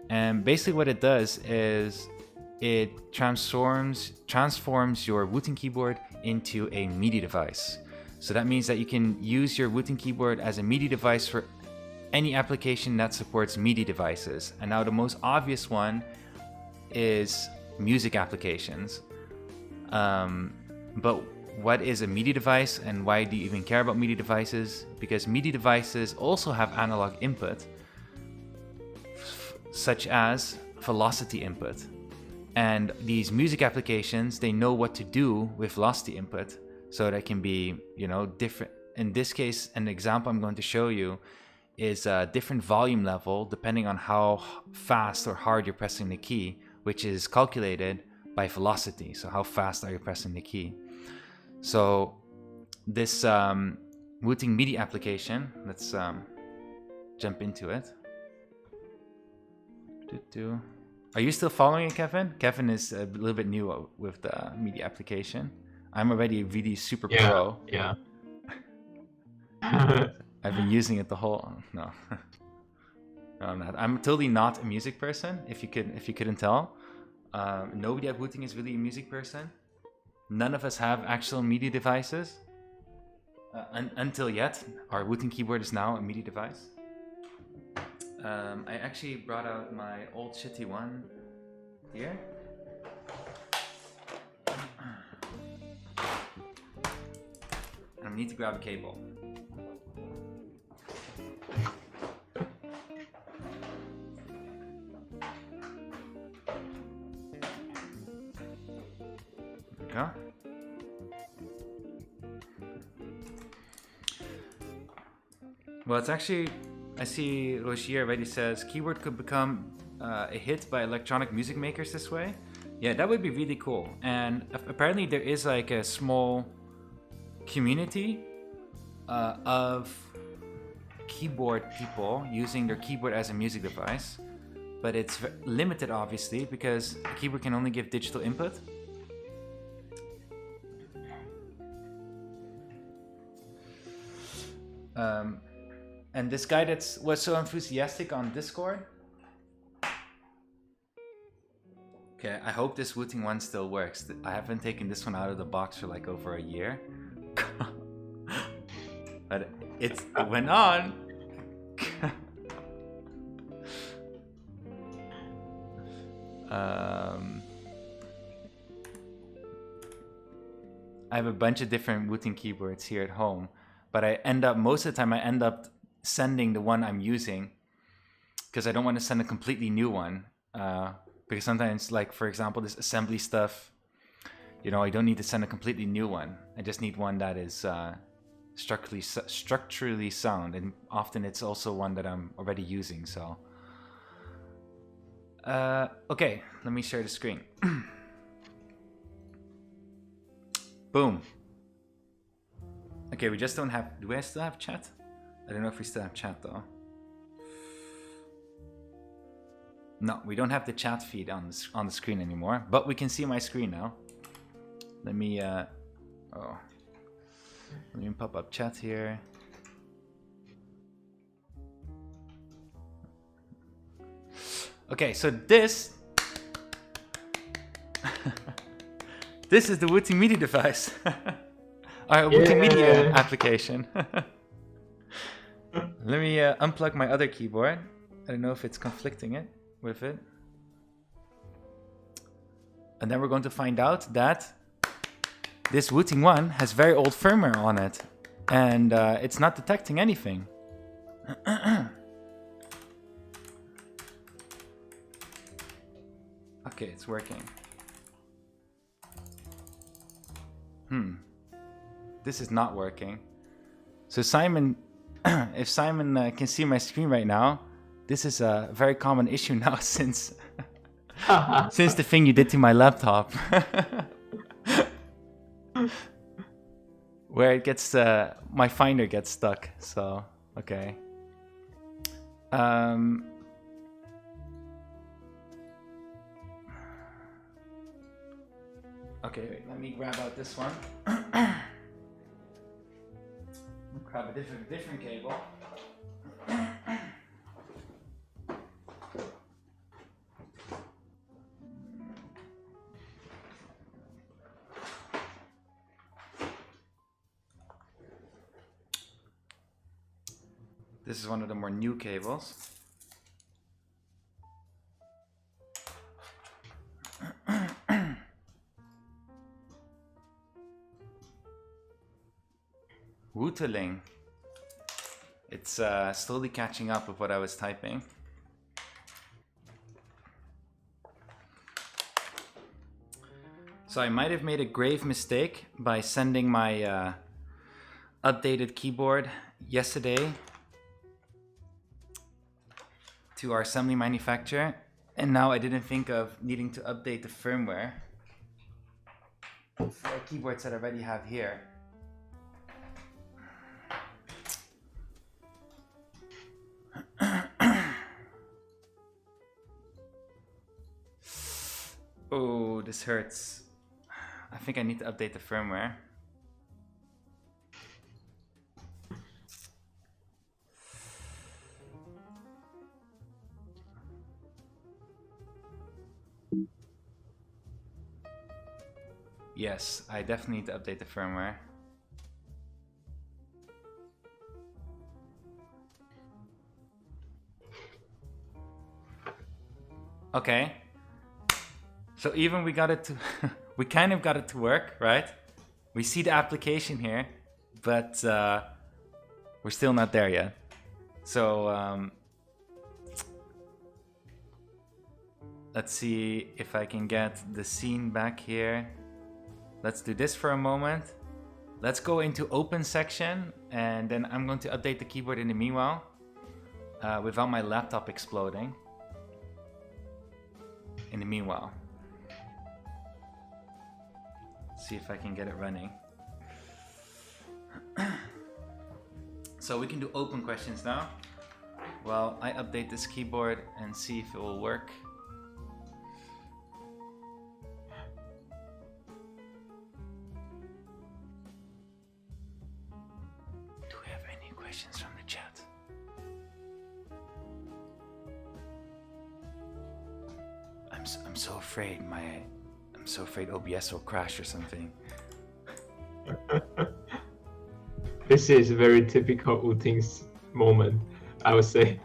And basically what it does is it transforms your Wooting keyboard into a MIDI device. So that means that you can use your Wooting keyboard as a MIDI device for any application that supports MIDI devices. And now the most obvious one is music applications. But what is a MIDI device and why do you even care about MIDI devices? Because MIDI devices also have analog input, such as velocity input. And these music applications, they know what to do with velocity input. So that can be, different. In this case, an example I'm going to show you is a different volume level depending on how fast or hard you're pressing the key, which is calculated by velocity. So how fast are you pressing the key? So this Wooting MIDI application, let's jump into it. Are you still following it, Kevin? Kevin is a little bit new with the MIDI application. I'm already really super pro. Yeah. I've been using it the whole. No, I'm not. I'm totally not a music person. If you couldn't tell, nobody at Wooting is really a music person. None of us have actual MIDI devices until yet. Our Wooting keyboard is now a MIDI device. I actually brought out my old shitty one here. I need to grab a cable. There we go. Well, it's actually, I see Rogier already says keyboard could become a hit by electronic music makers this way. Yeah, that would be really cool. And apparently there is like a small community of keyboard people using their keyboard as a music device, but it's limited obviously because a keyboard can only give digital input. And this guy was so enthusiastic on Discord. Okay, I hope this Wooting one still works. I haven't taken this one out of the box for like over a year. But it went on. I have a bunch of different Wooting keyboards here at home, but most of the time I end up sending the one I'm using because I don't want to send a completely new one. Because sometimes, like for example, this assembly stuff, I don't need to send a completely new one. I just need one that is structurally sound, and often it's also one that I'm already using. So, okay, let me share the screen. Boom. Okay, we just don't have. Do we still have chat? I don't know if we still have chat though. No, we don't have the chat feed on the screen anymore, but we can see my screen now. Let me pop up chat here. Okay, so this this is the Wooting Midi device. Our Wooting Midi application. Let me unplug my other keyboard. I don't know if it's conflicting it with it. And then we're going to find out that this Wooting one has very old firmware on it. And it's not detecting anything. Okay, it's working. This is not working. So Simon, if Simon can see my screen right now, this is a very common issue now since since the thing you did to my laptop. Where it gets, my finder gets stuck, so, okay. Okay, wait, let me grab out this one. Grab a different cable. This is one of the more new cables. Wooting. It's slowly catching up with what I was typing. So I might have made a grave mistake by sending my updated keyboard yesterday to our assembly manufacturer, and now I didn't think of needing to update the firmware for keyboards that I already have here. Oh, this hurts. I think I need to update the firmware. Yes, I definitely need to update the firmware. Okay. So even we got it to, we kind of got it to work, right? We see the application here, but we're still not there yet. So let's see if I can get the scene back here. Let's do this for a moment. Let's go into open section, and then I'm going to update the keyboard in the meanwhile, without my laptop exploding. In the meanwhile. See if I can get it running. So we can do open questions now. Well, I update this keyboard and see if it will work. Do we have any questions from the chat? I'm so afraid I'm so afraid OBS will crash or something. This is a very typical Wooting's moment, I would say.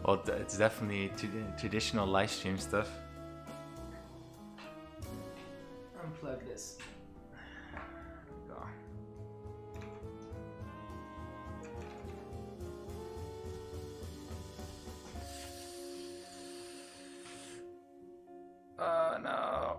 Well, it's definitely traditional live stream stuff. Unplug this. There we go. Oh no.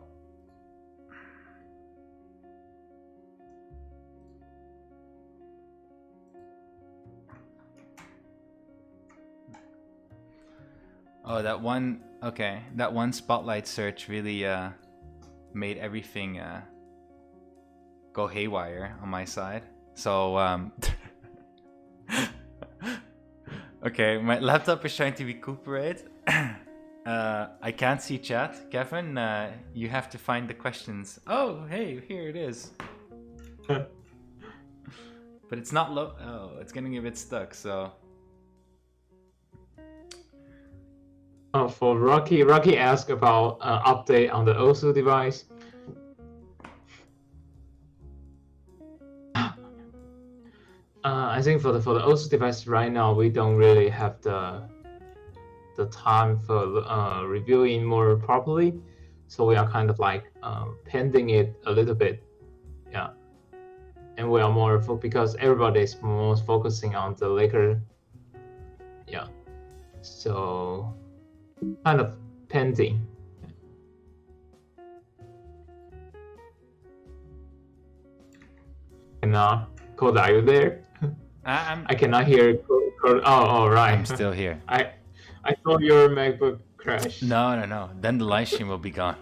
Oh, that one. Okay, that one spotlight search really made everything go haywire on my side. So okay, my laptop is trying to recuperate. I can't see chat. Kevin, you have to find the questions. Oh, hey, here it is. But it's not low. Oh, it's getting a bit stuck, so. For Rocky asked about update on the OSU device. I think for the OSU device right now, we don't really have the time for reviewing more properly, so we are kind of like pending it a little bit, yeah. And we are more because everybody is more focusing on the Lekker, yeah. So kind of pending. And Code, are you there? I cannot hear Code. Oh, right. I'm still here. I thought your MacBook crashed. No. Then the live stream will be gone.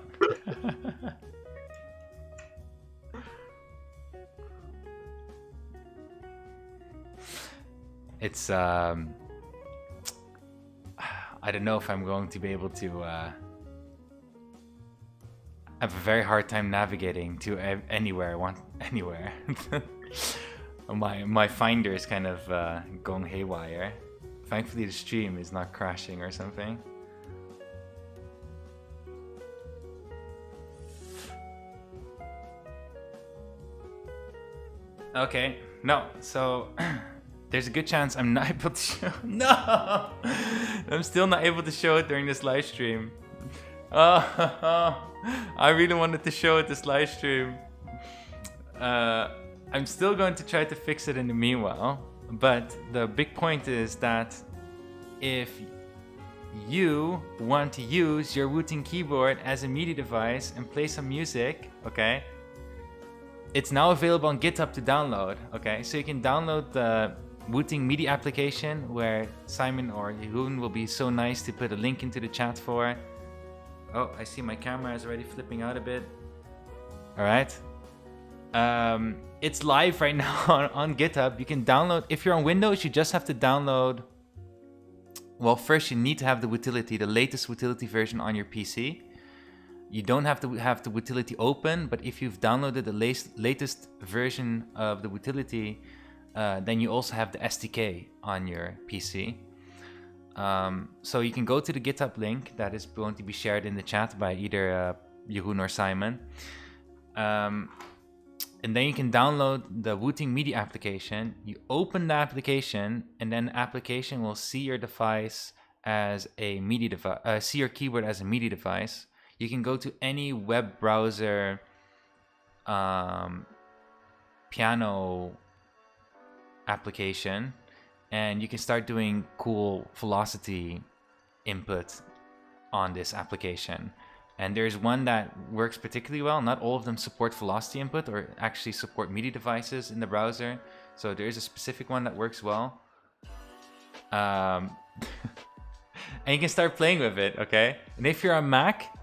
It's I don't know if I'm going to be able to. I have a very hard time navigating to anywhere I want anywhere. My finder is kind of going haywire. Thankfully, the stream is not crashing or something. Okay, no, so there's a good chance I'm not able to show. No! I'm still not able to show it during this live stream. Oh, I really wanted to show it this live stream. I'm still going to try to fix it in the meanwhile, but the big point is that if you want to use your Wooting keyboard as a MIDI device and play some music, okay, it's now available on GitHub to download, okay? So you can download the Wooting MIDI application, where Simon or Jeroen will be so nice to put a link into the chat for. Oh, I see my camera is already flipping out a bit. All right. It's live right now on GitHub. You can download. If you're on Windows, you just have to download. Well, first you need to have the Wootility, the latest Wootility version on your PC. You don't have to have the Wootility open, but if you've downloaded the latest version of the Wootility, then you also have the SDK on your PC. So you can go to the GitHub link that is going to be shared in the chat by either Jeroen or Simon. And then you can download the Wooting MIDI application. You open the application, and then the application will see your device as a MIDI device, see your keyboard as a MIDI device. You can go to any web browser piano application, and you can start doing cool velocity input on this application. And there's one that works particularly well. Not all of them support velocity input or actually support MIDI devices in the browser. So there is a specific one that works well. And you can start playing with it, okay? And if you're on Mac,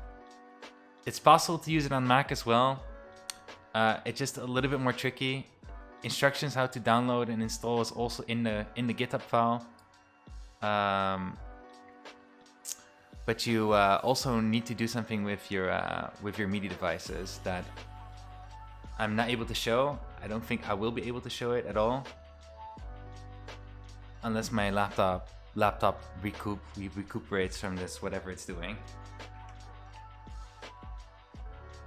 it's possible to use it on Mac as well. It's just a little bit more tricky. Instructions how to download and install is also in the GitHub file. But you also need to do something with your MIDI devices that I'm not able to show. I don't think I will be able to show it at all, unless my laptop recuperates from this whatever it's doing.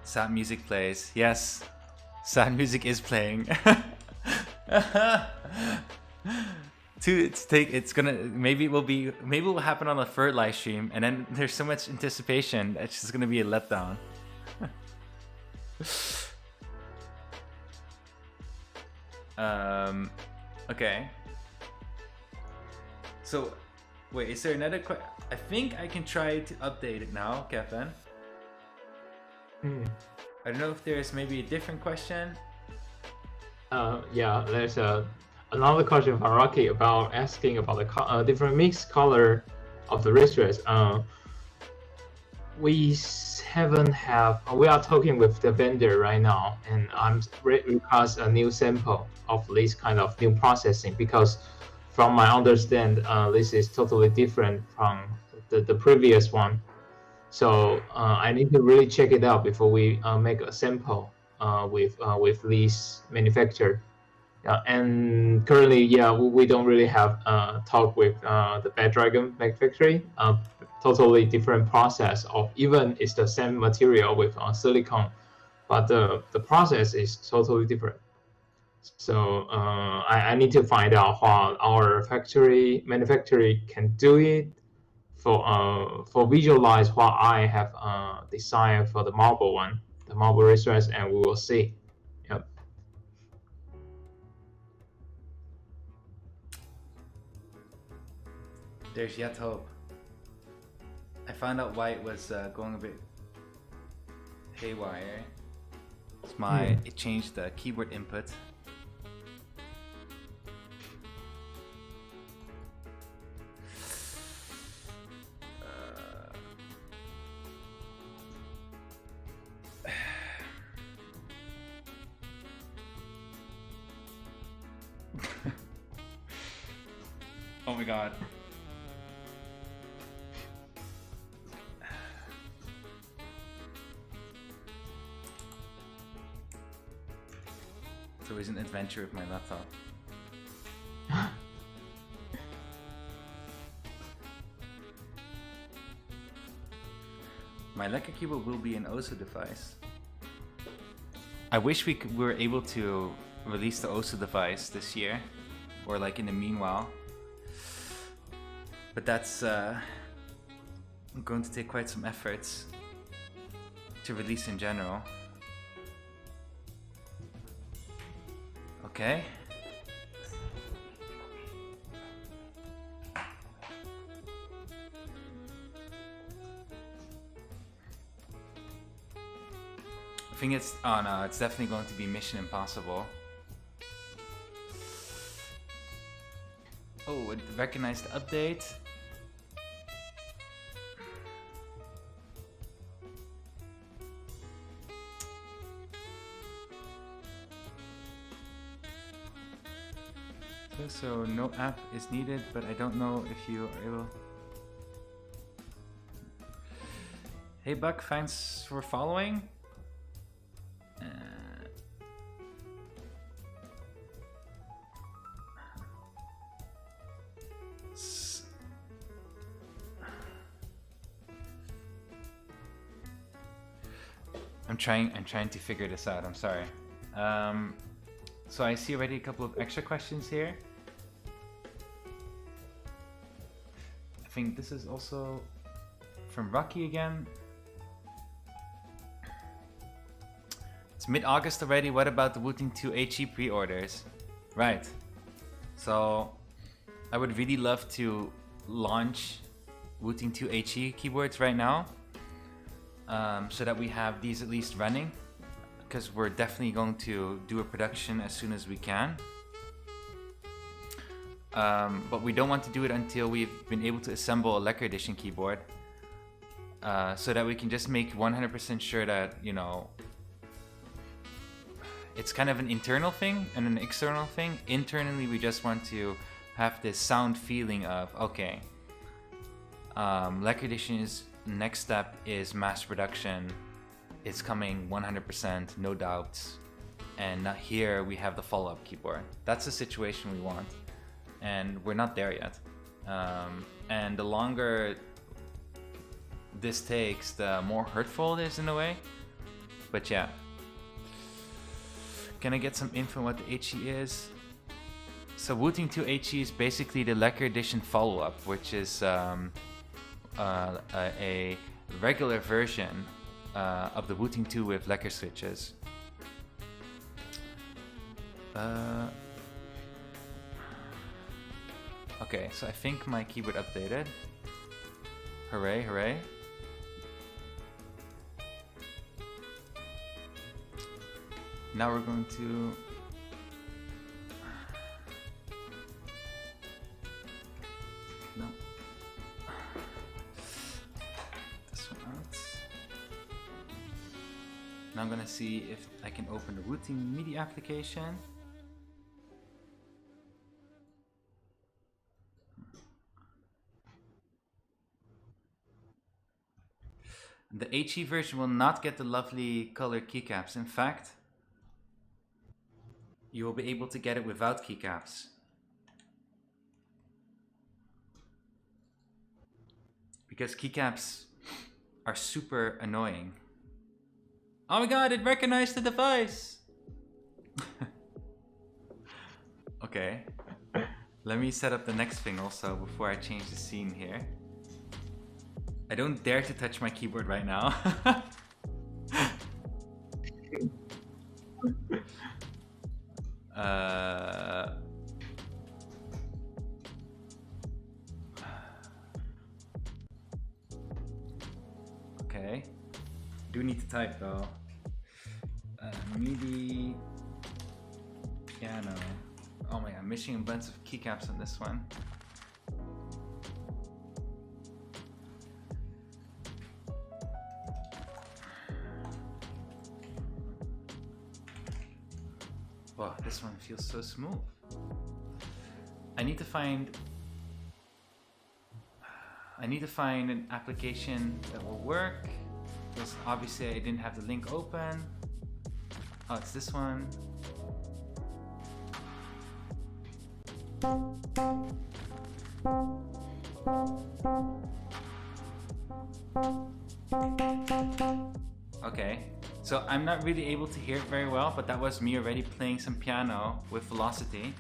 Sad music plays. Yes, sad music is playing. Maybe it will happen on the third live stream, and then there's so much anticipation that it's just gonna be a letdown. Okay. So, wait, is there another question? I think I can try to update it now, Kevin. I don't know if there's maybe a different question. Yeah, there's another question from Rocky about asking about the different mix color of the wrist rest. We haven't have. We are talking with the vendor right now, and I'm request a new sample of this kind of new processing because, from my understand, this is totally different from the previous one. So I need to really check it out before we make a sample with this manufacturer. And currently, yeah, we don't really have talk with the Bad Dragon factory. Totally different process of even it's the same material with silicone, but the process is totally different. So I need to find out how our factory manufacturer can do it for visualize what I have designed for the marble one, the marble racetrack, and we will see. Yep. There's yet hope. I found out why it was going a bit haywire. It changed the keyboard input. Oh my god. It's always an adventure with my laptop. My Lekker keyboard will be an OSO device. I wish we were able to release the OSO device this year, or like in the meanwhile. But that's going to take quite some efforts to release in general. Okay. I think it's, oh no, it's definitely going to be Mission Impossible. Oh, it recognized the update. So no app is needed, but I don't know if you are able. Hey Buck, thanks for following. I'm trying to figure this out. I'm sorry. So I see already a couple of extra questions here. I think this is also from Rocky again. It's mid-August already. What about the Wooting 2 HE pre-orders? Right. So I would really love to launch Wooting 2 HE keyboards right now, so that we have these at least running, because we're definitely going to do a production as soon as we can. But we don't want to do it until we've been able to assemble a Lekker edition keyboard, so that we can just make 100% sure that, you know, it's kind of an internal thing and an external thing. Internally, we just want to have this sound feeling of, okay, Lekker edition is, next step is mass production. It's coming 100%, no doubts. And here we have the follow-up keyboard. That's the situation we want. And we're not there yet. And the longer this takes, the more hurtful it is in a way. But yeah. Can I get some info on what the HE is? So Wooting 2 HE is basically the Lekker edition follow-up, which is a regular version of the Wooting 2 with Lekker switches. Okay, so I think my keyboard updated. Hooray, hooray. Now we're going to... No. Now I'm gonna see if I can open the Wooting Midi application. The HE version will not get the lovely color keycaps. In fact, you will be able to get it without keycaps. Because keycaps are super annoying. Oh my god, it recognized the device! Okay. Let me set up the next thing also before I change the scene here. I don't dare to touch my keyboard right now. Okay. Do need to type though. Midi piano. Oh my god, I'm missing a bunch of keycaps on this one. Wow, this one feels so smooth. I need to find an application that will work. Because obviously I didn't have the link open. Oh, it's this one. Okay, so I'm not really able to hear it very well, but that was me already playing some piano with velocity.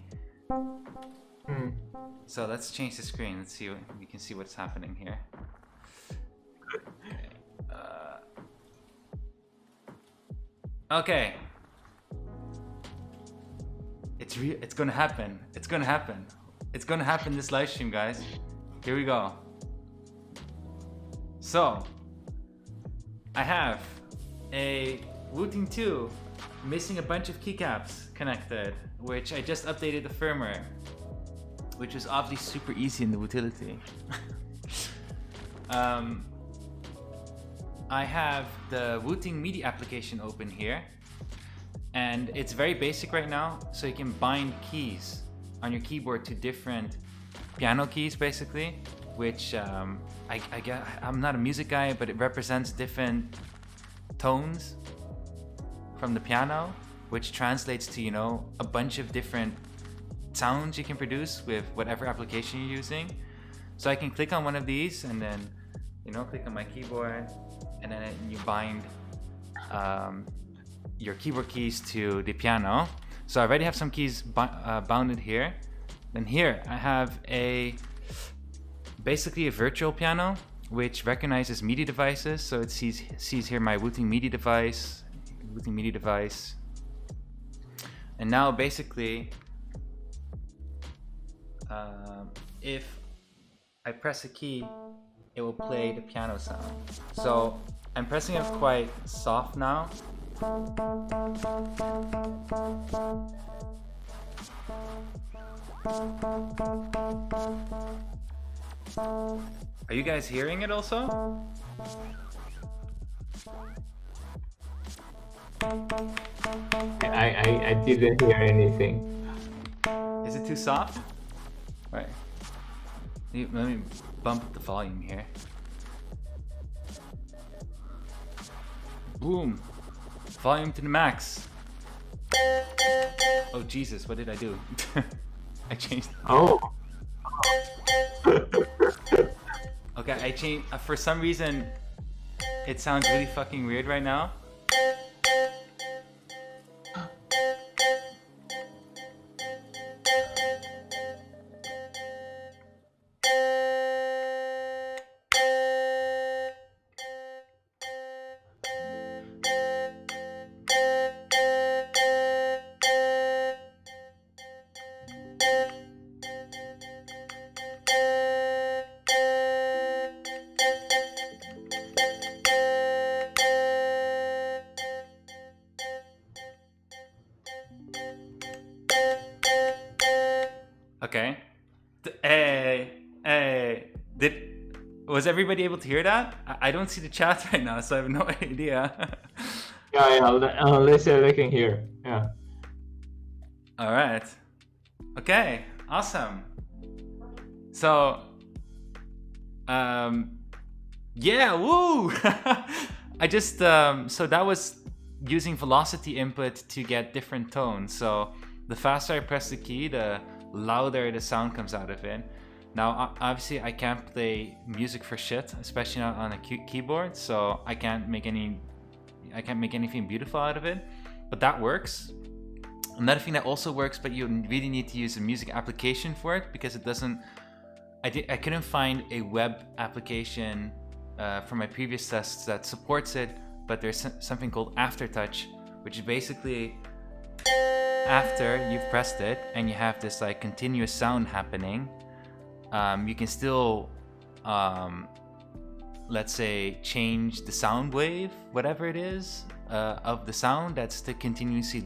So let's change the screen. Let's see, we can see what's happening here. Okay. It's gonna happen. It's gonna happen. It's gonna happen this live stream, guys. Here we go. So, I have a Wooting 2 missing a bunch of keycaps connected, which I just updated the firmware, which is obviously super easy in the utility. I have the Wooting Midi application open here, and it's very basic right now, so you can bind keys on your keyboard to different piano keys basically, which I guess, I'm not a music guy, but it represents different tones from the piano, which translates to, you know, a bunch of different sounds you can produce with whatever application you're using. So I can click on one of these and then, you know, click on my keyboard, and then you bind your keyboard keys to the piano. So I already have some keys bounded here. Then here I have basically a virtual piano which recognizes MIDI devices. So it sees here my Wooting Midi device, and now basically if I press a key, it will play the piano sound. So I'm pressing it quite soft now. Are you guys hearing it also? I didn't hear anything. Is it too soft? Right. Let me bump up the volume here. Boom. Volume to the max. Oh Jesus, what did I do? I changed. Oh. Okay, I changed. For some reason, it sounds really fucking weird right now. Okay. Was everybody able to hear that? I don't see the chat right now, so I have no idea. Yeah. Let's say looking here. Yeah. All right. Okay. Awesome. So, yeah. Woo. I just so that was using velocity input to get different tones. So the faster I press the key, the louder the sound comes out of it. Now, obviously, I can't play music for shit, especially not on a keyboard. So I can't make anything beautiful out of it. But that works. Another thing that also works, but you really need to use a music application for it because it doesn't. I couldn't find a web application from my previous tests that supports it, but there's something called Aftertouch, which is basically after you've pressed it and you have this like continuous sound happening. You can still, let's say, change the sound wave, whatever it is, of the sound that's continuously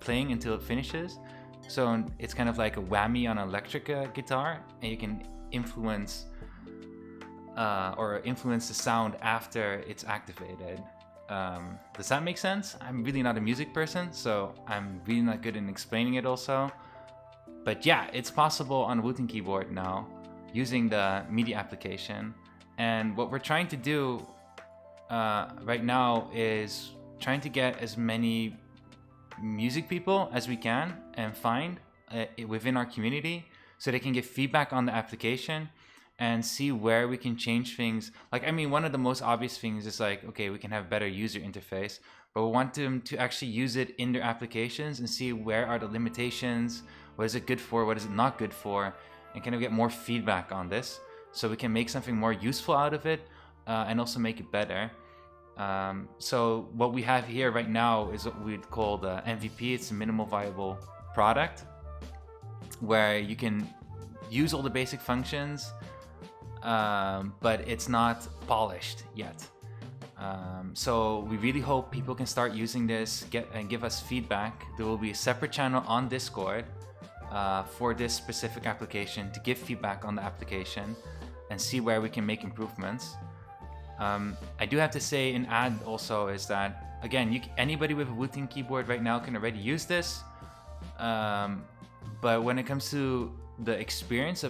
playing until it finishes. So it's kind of like a whammy on an electric guitar, and you can influence the sound after it's activated. Does that make sense? I'm really not a music person, so I'm really not good in explaining it also. But yeah, it's possible on a Wooting keyboard now using the Midi application. And what we're trying to do right now is trying to get as many music people as we can and find within our community so they can give feedback on the application and see where we can change things. Like, I mean, one of the most obvious things is like, okay, we can have better user interface, but we want them to actually use it in their applications and see where are the limitations, what is it good for, what is it not good for, and kind of get more feedback on this so we can make something more useful out of it and also make it better. So what we have here right now is what we'd call the MVP. It's a minimal viable product where you can use all the basic functions, but it's not polished yet. So we really hope people can start using this, and give us feedback. There will be a separate channel on Discord for this specific application to give feedback on the application and see where we can make improvements. I do have to say and add also is that, again, anybody with a Wooting keyboard right now can already use this. But when it comes to the experience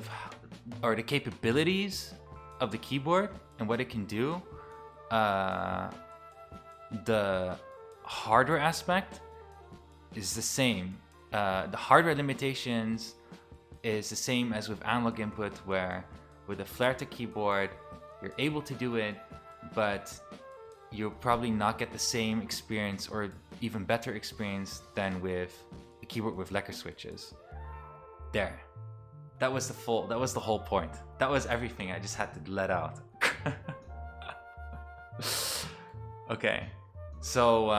or the capabilities of the keyboard and what it can do, the hardware aspect is the same. The hardware limitations is the same as with analog input, where with a Flair-to keyboard, you're able to do it, but you'll probably not get the same experience or even better experience than with a keyboard with Lekker switches. There. That was the whole point. That was everything I just had to let out. Okay. So,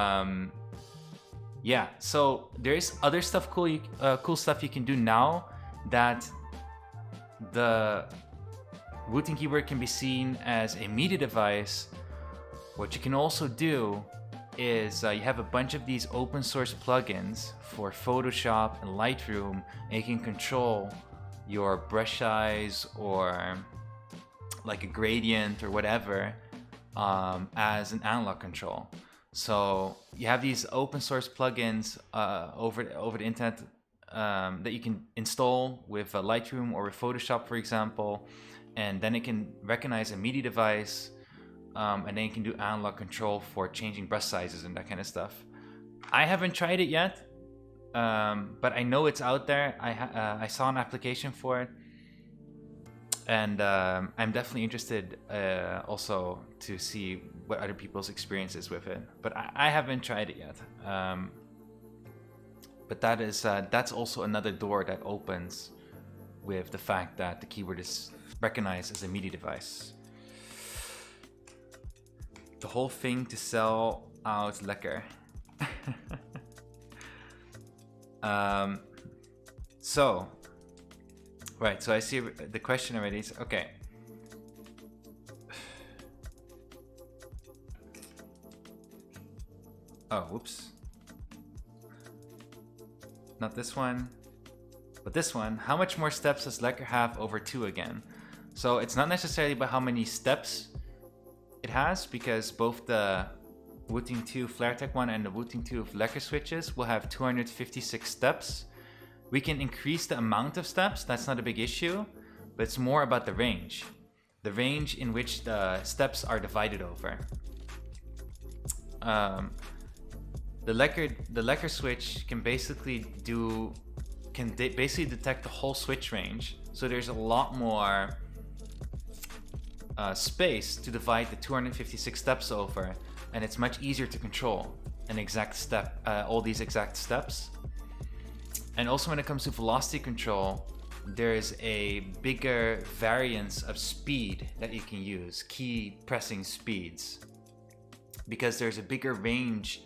yeah. So there's other stuff, cool stuff you can do now that the Wooting keyboard can be seen as a Midi device. What you can also do is you have a bunch of these open source plugins for Photoshop and Lightroom, and you can control your brush size or like a gradient or whatever as an analog control. So you have these open source plugins over the internet that you can install with Lightroom or with Photoshop, for example. And then it can recognize a Midi device, and then you can do analog control for changing brush sizes and that kind of stuff. I haven't tried it yet, but I know it's out there. I saw an application for it, and I'm definitely interested also to see what other people's experiences with it. But I haven't tried it yet. But that's also another door that opens with the fact that the keyboard is recognized as a Midi device. The whole thing to sell out Lekker. So, right, so I see the question already. Okay. Oh, whoops. Not this one, but this one. How much more steps does Lekker have over 2 again? So it's not necessarily about how many steps it has, because both the Wooting 2 FlareTech one and the Wooting 2 Lekker switches will have 256 steps. We can increase the amount of steps, that's not a big issue, but it's more about the range. The range in which the steps are divided over. The Lekker switch can basically detect the whole switch range. So there's a lot more space to divide the 256 steps over, and it's much easier to control an exact step, all these exact steps. And also when it comes to velocity control, there's a bigger variance of speed that you can use, key pressing speeds, because there's a bigger range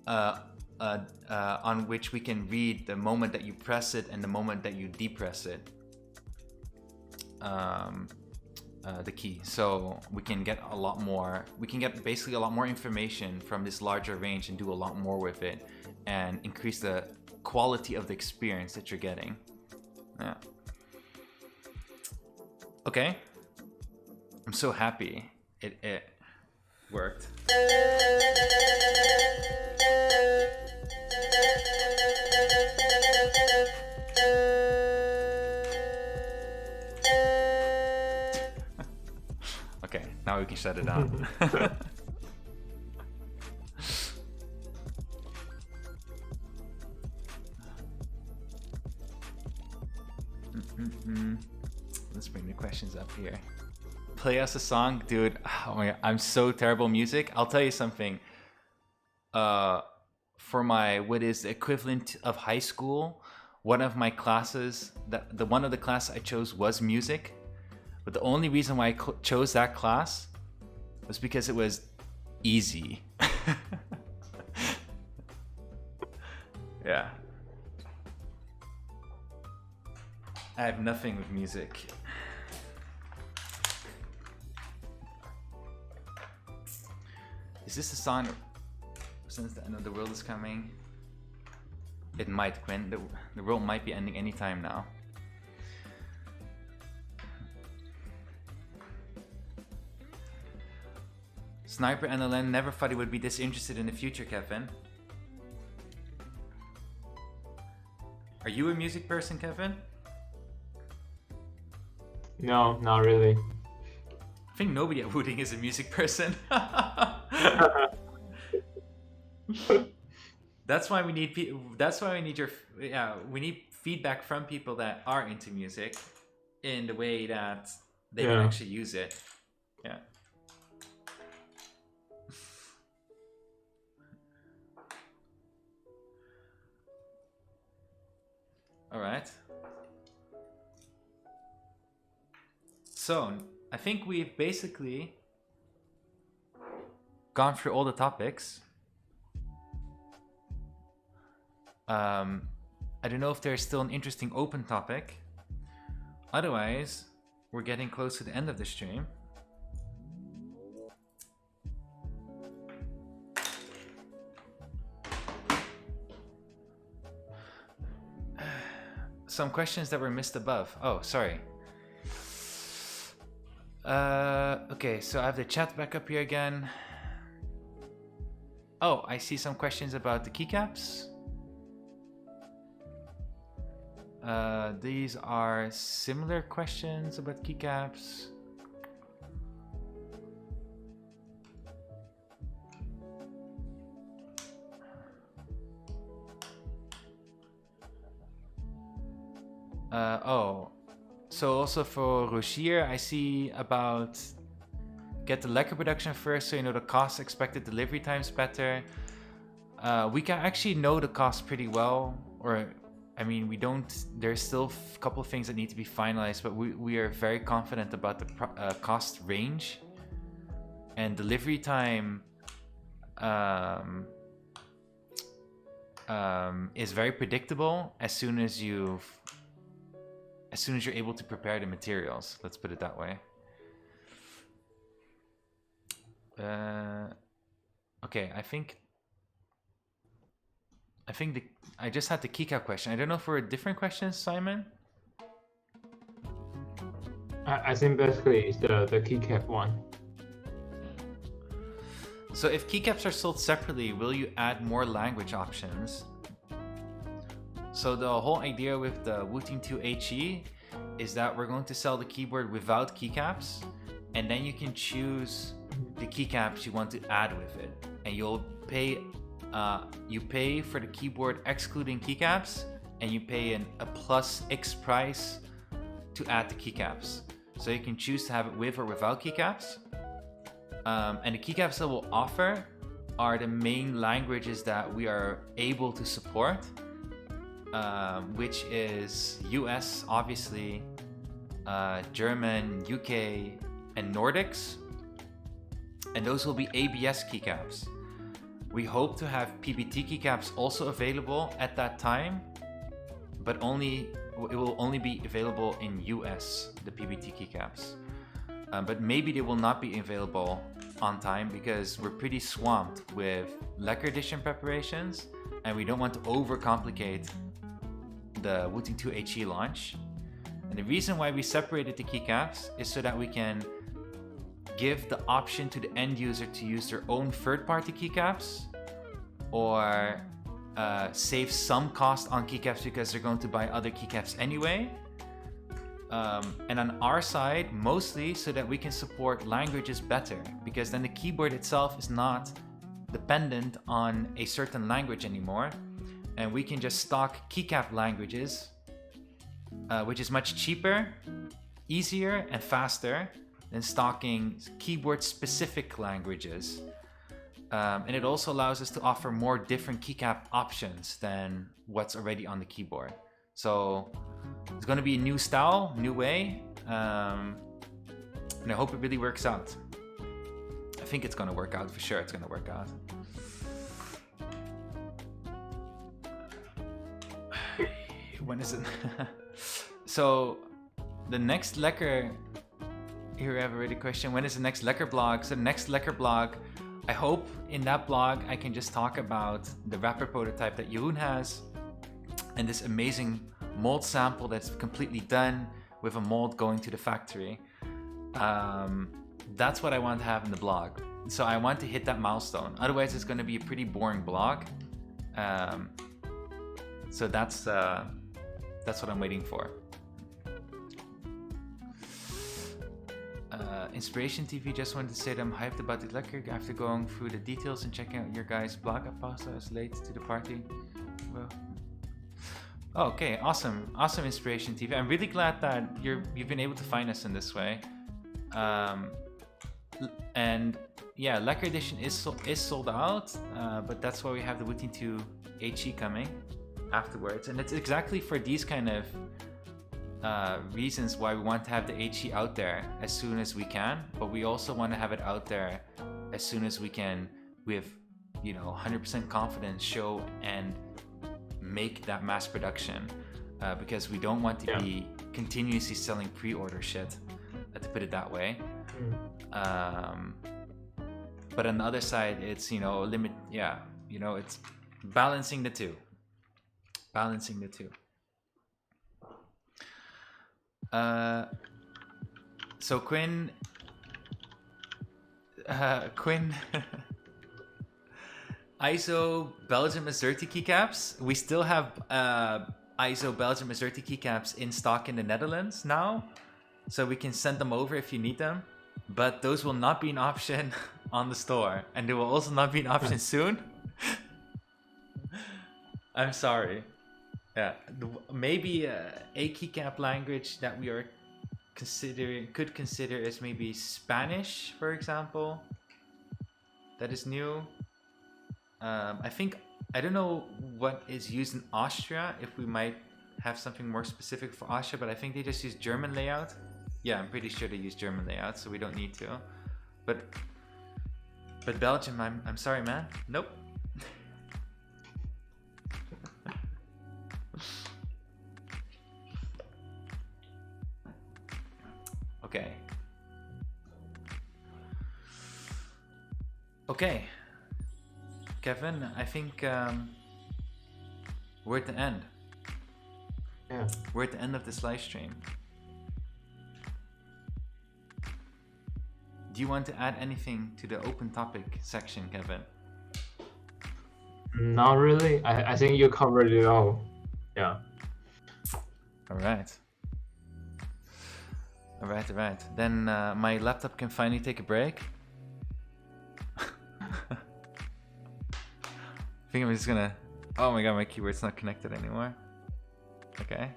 on which we can read the moment that you press it and the moment that you depress it, the key. So we can get a lot more, we can get basically a lot more information from this larger range and do a lot more with it and increase the quality of the experience that you're getting. Yeah. Okay. I'm so happy it worked. Okay, now we can shut it down. Let's bring the questions up here. Play us a song, dude. Oh my God, I'm so terrible music. I'll tell you something. For my what is the equivalent of high school, one of my classes, the one of the class I chose was music, but the only reason why I chose that class was because it was easy. Yeah. I have nothing with music. Is this a song since the end of the world is coming? It might, Quinn. The world might be ending anytime now. Sniper NLN never thought he would be this interested in the future, Kevin. Are you a music person, Kevin? No, not really. I think nobody at Wooting is a music person. That's why we need we need feedback from people that are into music in the way that they can actually use it. Yeah. All right. So, I think we've basically gone through all the topics. I don't know if there's still an interesting open topic. Otherwise, we're getting close to the end of the stream. Some questions that were missed above. Oh, sorry. Okay, so I have the chat back up here again. Oh, I see some questions about the keycaps. These are similar questions about keycaps. So also for Rogier, I see about get the Lekker production first so you know the cost, expected delivery times better. We can actually know the cost pretty well, or I mean, we don't, there's still a couple of things that need to be finalized, but we are very confident about the cost range and delivery time is very predictable as soon as you're able to prepare the materials. Let's put it that way. Okay, I think I just had the keycap question. I don't know if we're different questions, Simon. I think basically it's the keycap one. So if keycaps are sold separately, will you add more language options? So the whole idea with the Wooting 2 HE is that we're going to sell the keyboard without keycaps, and then you can choose the keycaps you want to add with it, and you'll pay for the keyboard excluding keycaps, and you pay a plus X price to add the keycaps. So you can choose to have it with or without keycaps. And the keycaps that we'll offer are the main languages that we are able to support, which is US, obviously, German, UK, and Nordics. And those will be ABS keycaps. We hope to have PBT keycaps also available at that time, but it will only be available in US, the PBT keycaps. But maybe they will not be available on time because we're pretty swamped with Lekker edition preparations, and we don't want to overcomplicate the Wooting 2 HE launch. And the reason why we separated the keycaps is so that we can give the option to the end user to use their own third-party keycaps, or save some cost on keycaps because they're going to buy other keycaps anyway. And on our side, mostly so that we can support languages better, because then the keyboard itself is not dependent on a certain language anymore, and we can just stock keycap languages, which is much cheaper, easier, and faster than stocking keyboard-specific languages. And it also allows us to offer more different keycap options than what's already on the keyboard. So it's going to be a new style, new way, and I hope it really works out. I think it's going to work out, for sure it's going to work out. When is it? So the next Lekker, here we have already a question, when is the next Lekker blog? So the next Lekker blog, I hope in that blog I can just talk about the wrapper prototype that Jeroen has, and this amazing mold sample that's completely done with a mold going to the factory. That's what I want to have in the blog. So I want to hit that milestone. Otherwise it's going to be a pretty boring blog. So that's what I'm waiting for. Inspiration TV just wanted to say that I'm hyped about the Lekker after going through the details and checking out your guys' blog. I was late to the party. Well, oh, okay, awesome, Inspiration TV. I'm really glad that you've been able to find us in this way. And yeah, Lekker edition is sold out, but that's why we have the Wooting 2 HE coming afterwards, and it's exactly for these kind of reasons why we want to have the HE out there as soon as we can, but we also want to have it out there as soon as we can with 100% confidence show and make that mass production, because we don't want to be continuously selling pre-order shit, to put it that way. But on the other side, it's it's balancing the two. So Quinn ISO Belgium Azerty keycaps. We still have ISO Belgium Azerty keycaps in stock in the Netherlands now, so we can send them over if you need them, but those will not be an option on the store, and they will also not be an option soon. I'm sorry. Yeah, maybe a keycap language that we are could consider is maybe Spanish, for example. That is new. I don't know what is used in Austria, if we might have something more specific for Austria, but I think they just use German layout. Yeah, I'm pretty sure they use German layout, so we don't need to. But Belgium, I'm sorry, man. Nope. Okay, Kevin, I think we're at the end. Yeah. We're at the end of this live stream. Do you want to add anything to the open topic section, Kevin? Not really. I think you covered it all. Yeah. All right. All right, all right. Then my laptop can finally take a break. I think I'm just gonna... Oh my god, my keyboard's not connected anymore. Okay.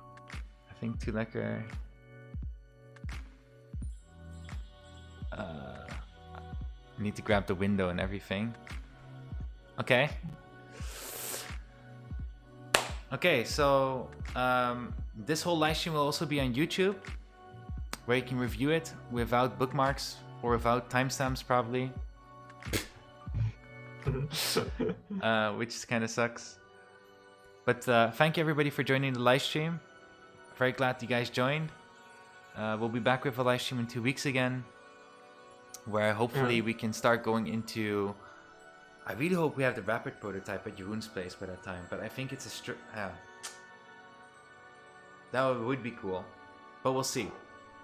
I think to Lekker... I need to grab the window and everything. Okay. Okay, so this whole live stream will also be on YouTube, where you can review it without bookmarks or without timestamps, probably. Which kind of sucks. But thank you everybody for joining the live stream. Very glad you guys joined. We'll be back with a live stream in 2 weeks again, where hopefully we can start going into... I really hope we have the rapid prototype at Jeroen's place by that time, but I think it's a that would be cool, but we'll see.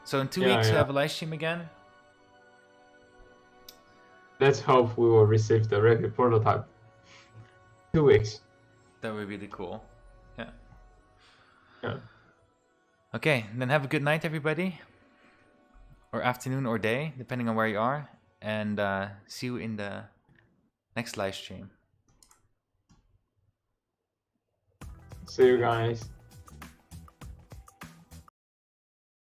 So in 2 weeks we have a live stream again. Let's hope we will receive the rapid prototype. 2 weeks. That would be really cool. Yeah. Yeah. Okay, then have a good night, everybody. Or afternoon or day, depending on where you are. And see you in the next live stream. See you guys.